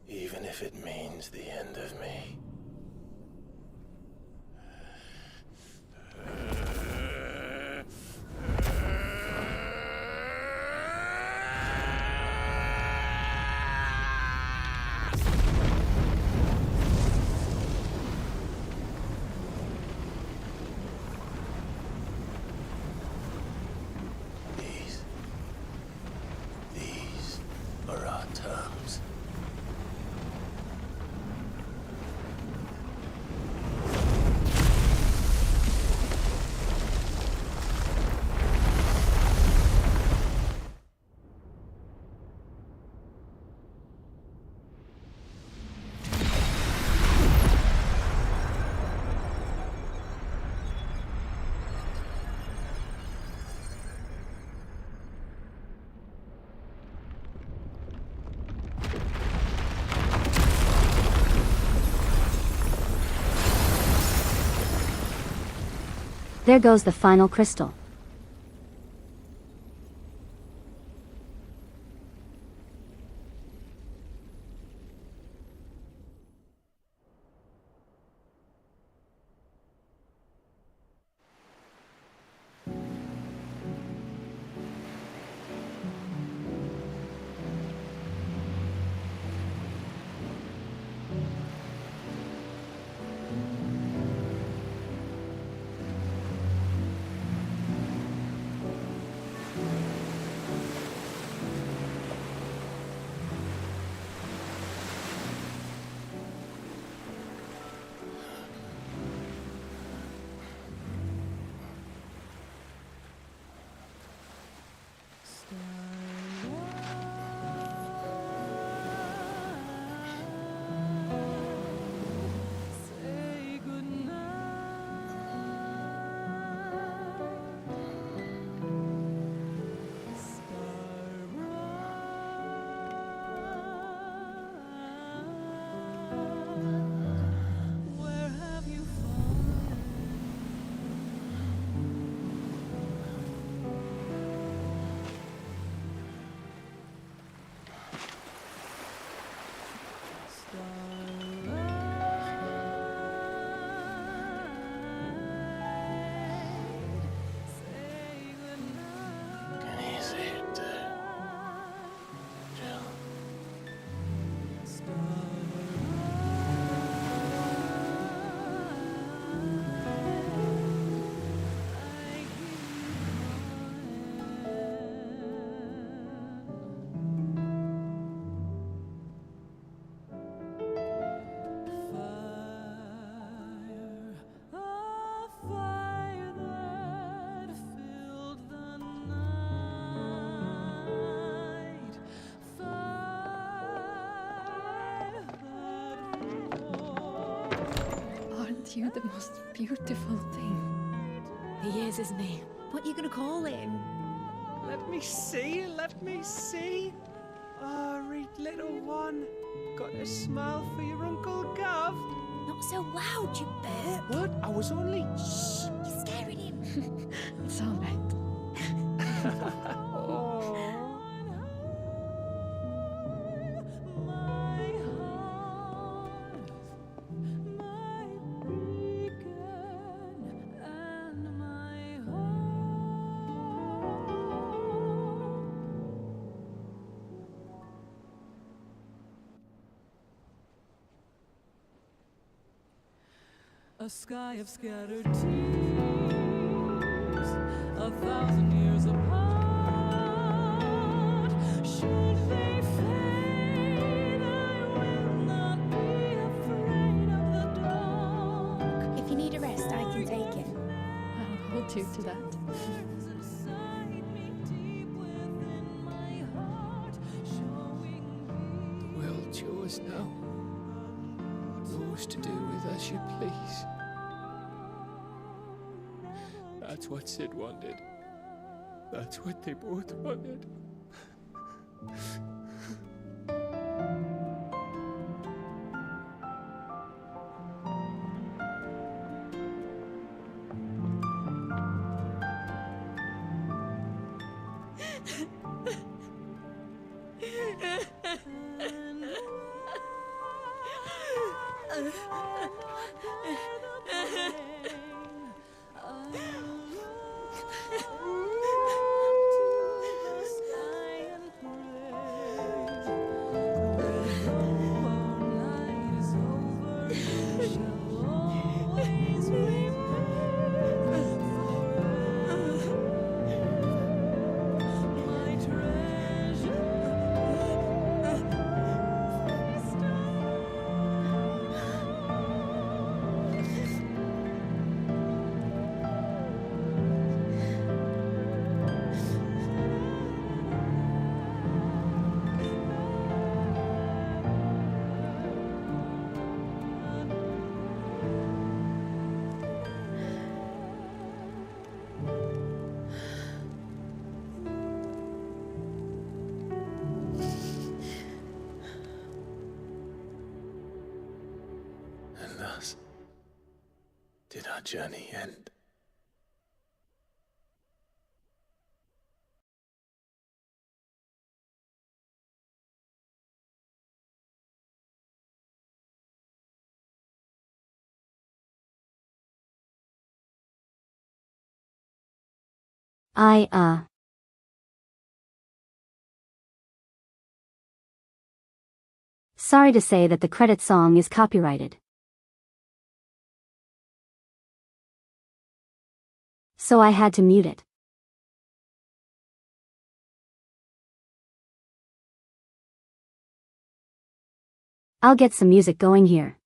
Even if it means the end of me. These are our terms. There goes the final crystal. you the most beautiful thing. He is, isn't he? What are you gonna call him? Let me see, let me see. Horrid little one. Got a smile for your Uncle Gav. Not so loud, you burp. What? I was only... Shh, you're scaring him. It's all right. A sky of scattered tears, 1,000 years apart. Should they fade, I will not be afraid of the dark. If you need a rest, I can take it. I'll hold you to that. The world's yours now. Yours to do with as you please. That's what Sid wanted. That's what they both wanted. And thus did our journey end. Sorry to say that the credit song is copyrighted. So I had to mute it. I'll get some music going here.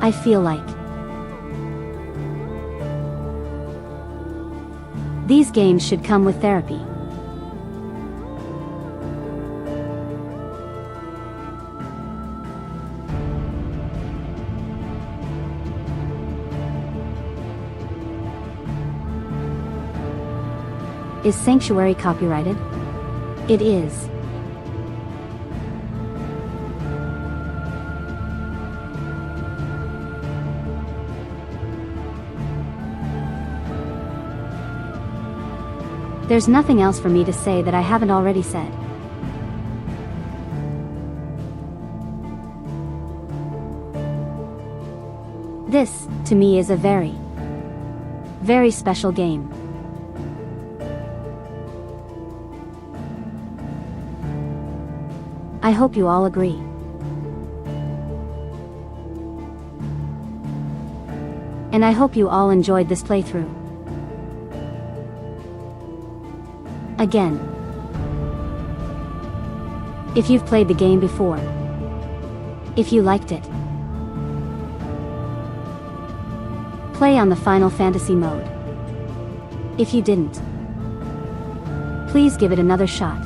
I feel like these games should come with therapy. Is Sanctuary copyrighted? It is. There's nothing else for me to say that I haven't already said. This, to me, is a very very special game. I hope you all agree. And I hope you all enjoyed this playthrough. Again, if you've played the game before, if you liked it, play on the Final Fantasy mode. If you didn't, please give it another shot.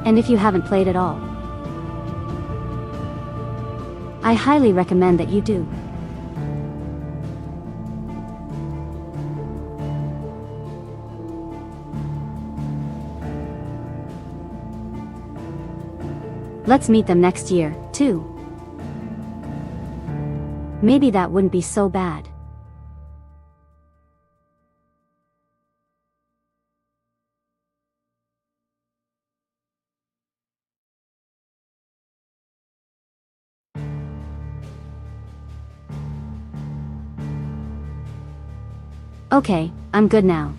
And if you haven't played at all, I highly recommend that you do. Let's meet them next year, too. Maybe that wouldn't be so bad. Okay, I'm good now.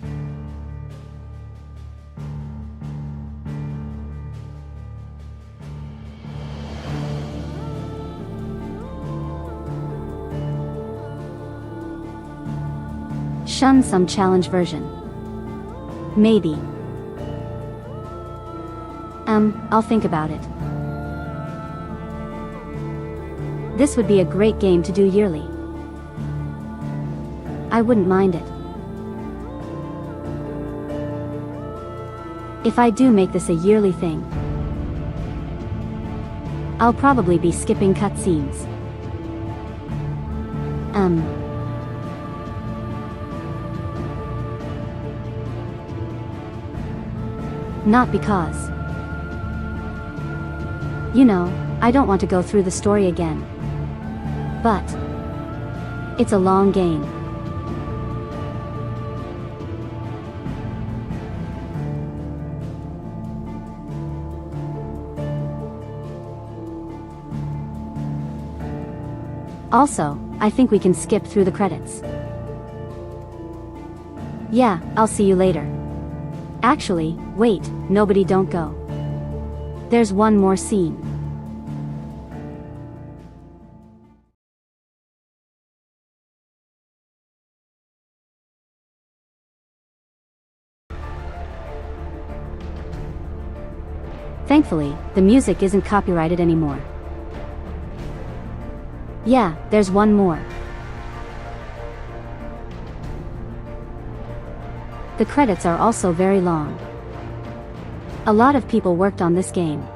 Shun some challenge version. Maybe. I'll think about it. This would be a great game to do yearly. I wouldn't mind it. If I do make this a yearly thing, I'll probably be skipping cutscenes. Not because, you know, I don't want to go through the story again. But it's a long game. Also, I think we can skip through the credits. Yeah, I'll see you later. Actually, wait, nobody don't go. There's one more scene. Thankfully, the music isn't copyrighted anymore. Yeah, there's one more. The credits are also very long. A lot of people worked on this game.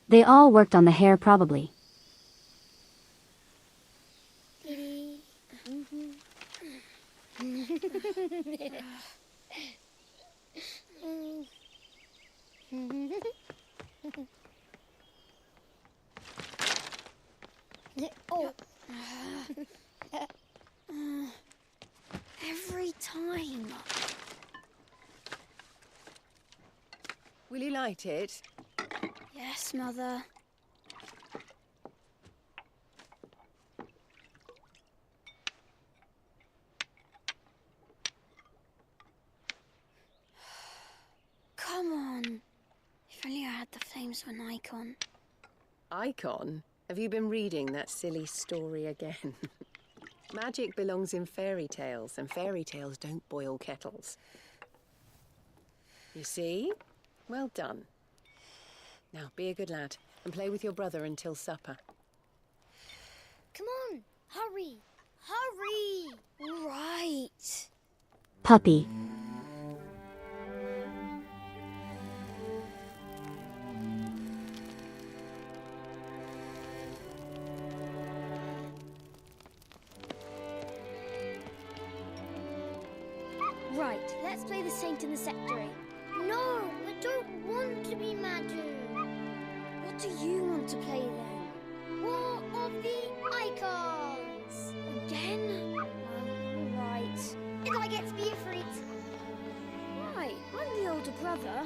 They all worked on the hair probably. Oh. Every time. Will you light it? Yes, Mother. Come on. If only I had the flames of an icon. Icon? Have you been reading that silly story again? Magic belongs in fairy tales, and fairy tales don't boil kettles. You see? Well done. Now, be a good lad, and play with your brother until supper. Come on, hurry! Hurry! Right. Puppy. Right, let's play the saint in the secretary. No, I don't want to be Madu. What do you want to play then? War of the Icons! Again? Well, alright. If I get to be a freak. Right, I'm the older brother.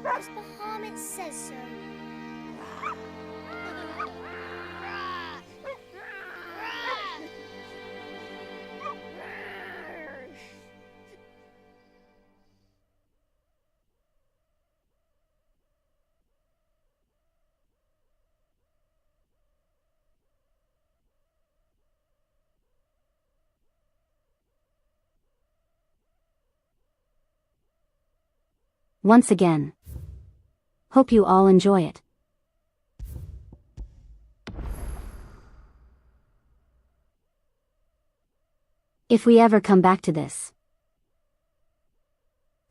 What's the harm it says so? Once again. Hope you all enjoy it. If we ever come back to this,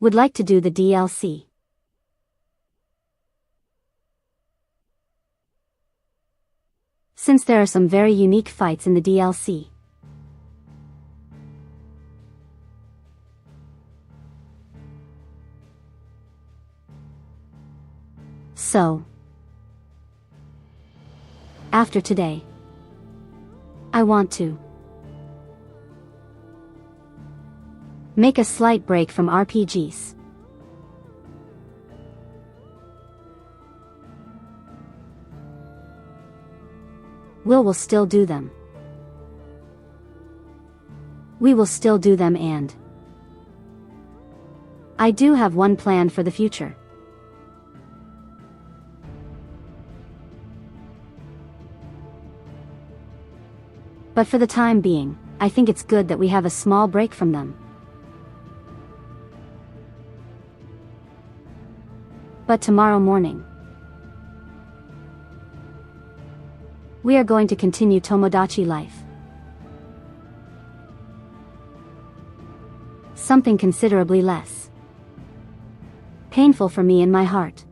would like to do the DLC. Since there are some very unique fights in the DLC. So, after today, I want to make a slight break from RPGs. Will still do them. We will still do them, and I do have one plan for the future. But for the time being, I think it's good that we have a small break from them. But tomorrow morning, we are going to continue Tomodachi life. Something considerably less painful for me in my heart.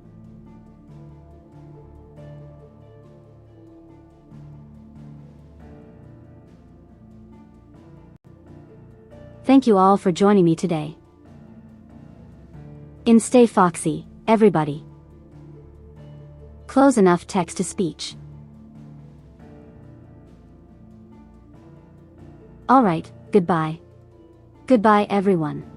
Thank you all for joining me today. And stay foxy, everybody. Close enough text to speech. Alright, goodbye. Goodbye everyone.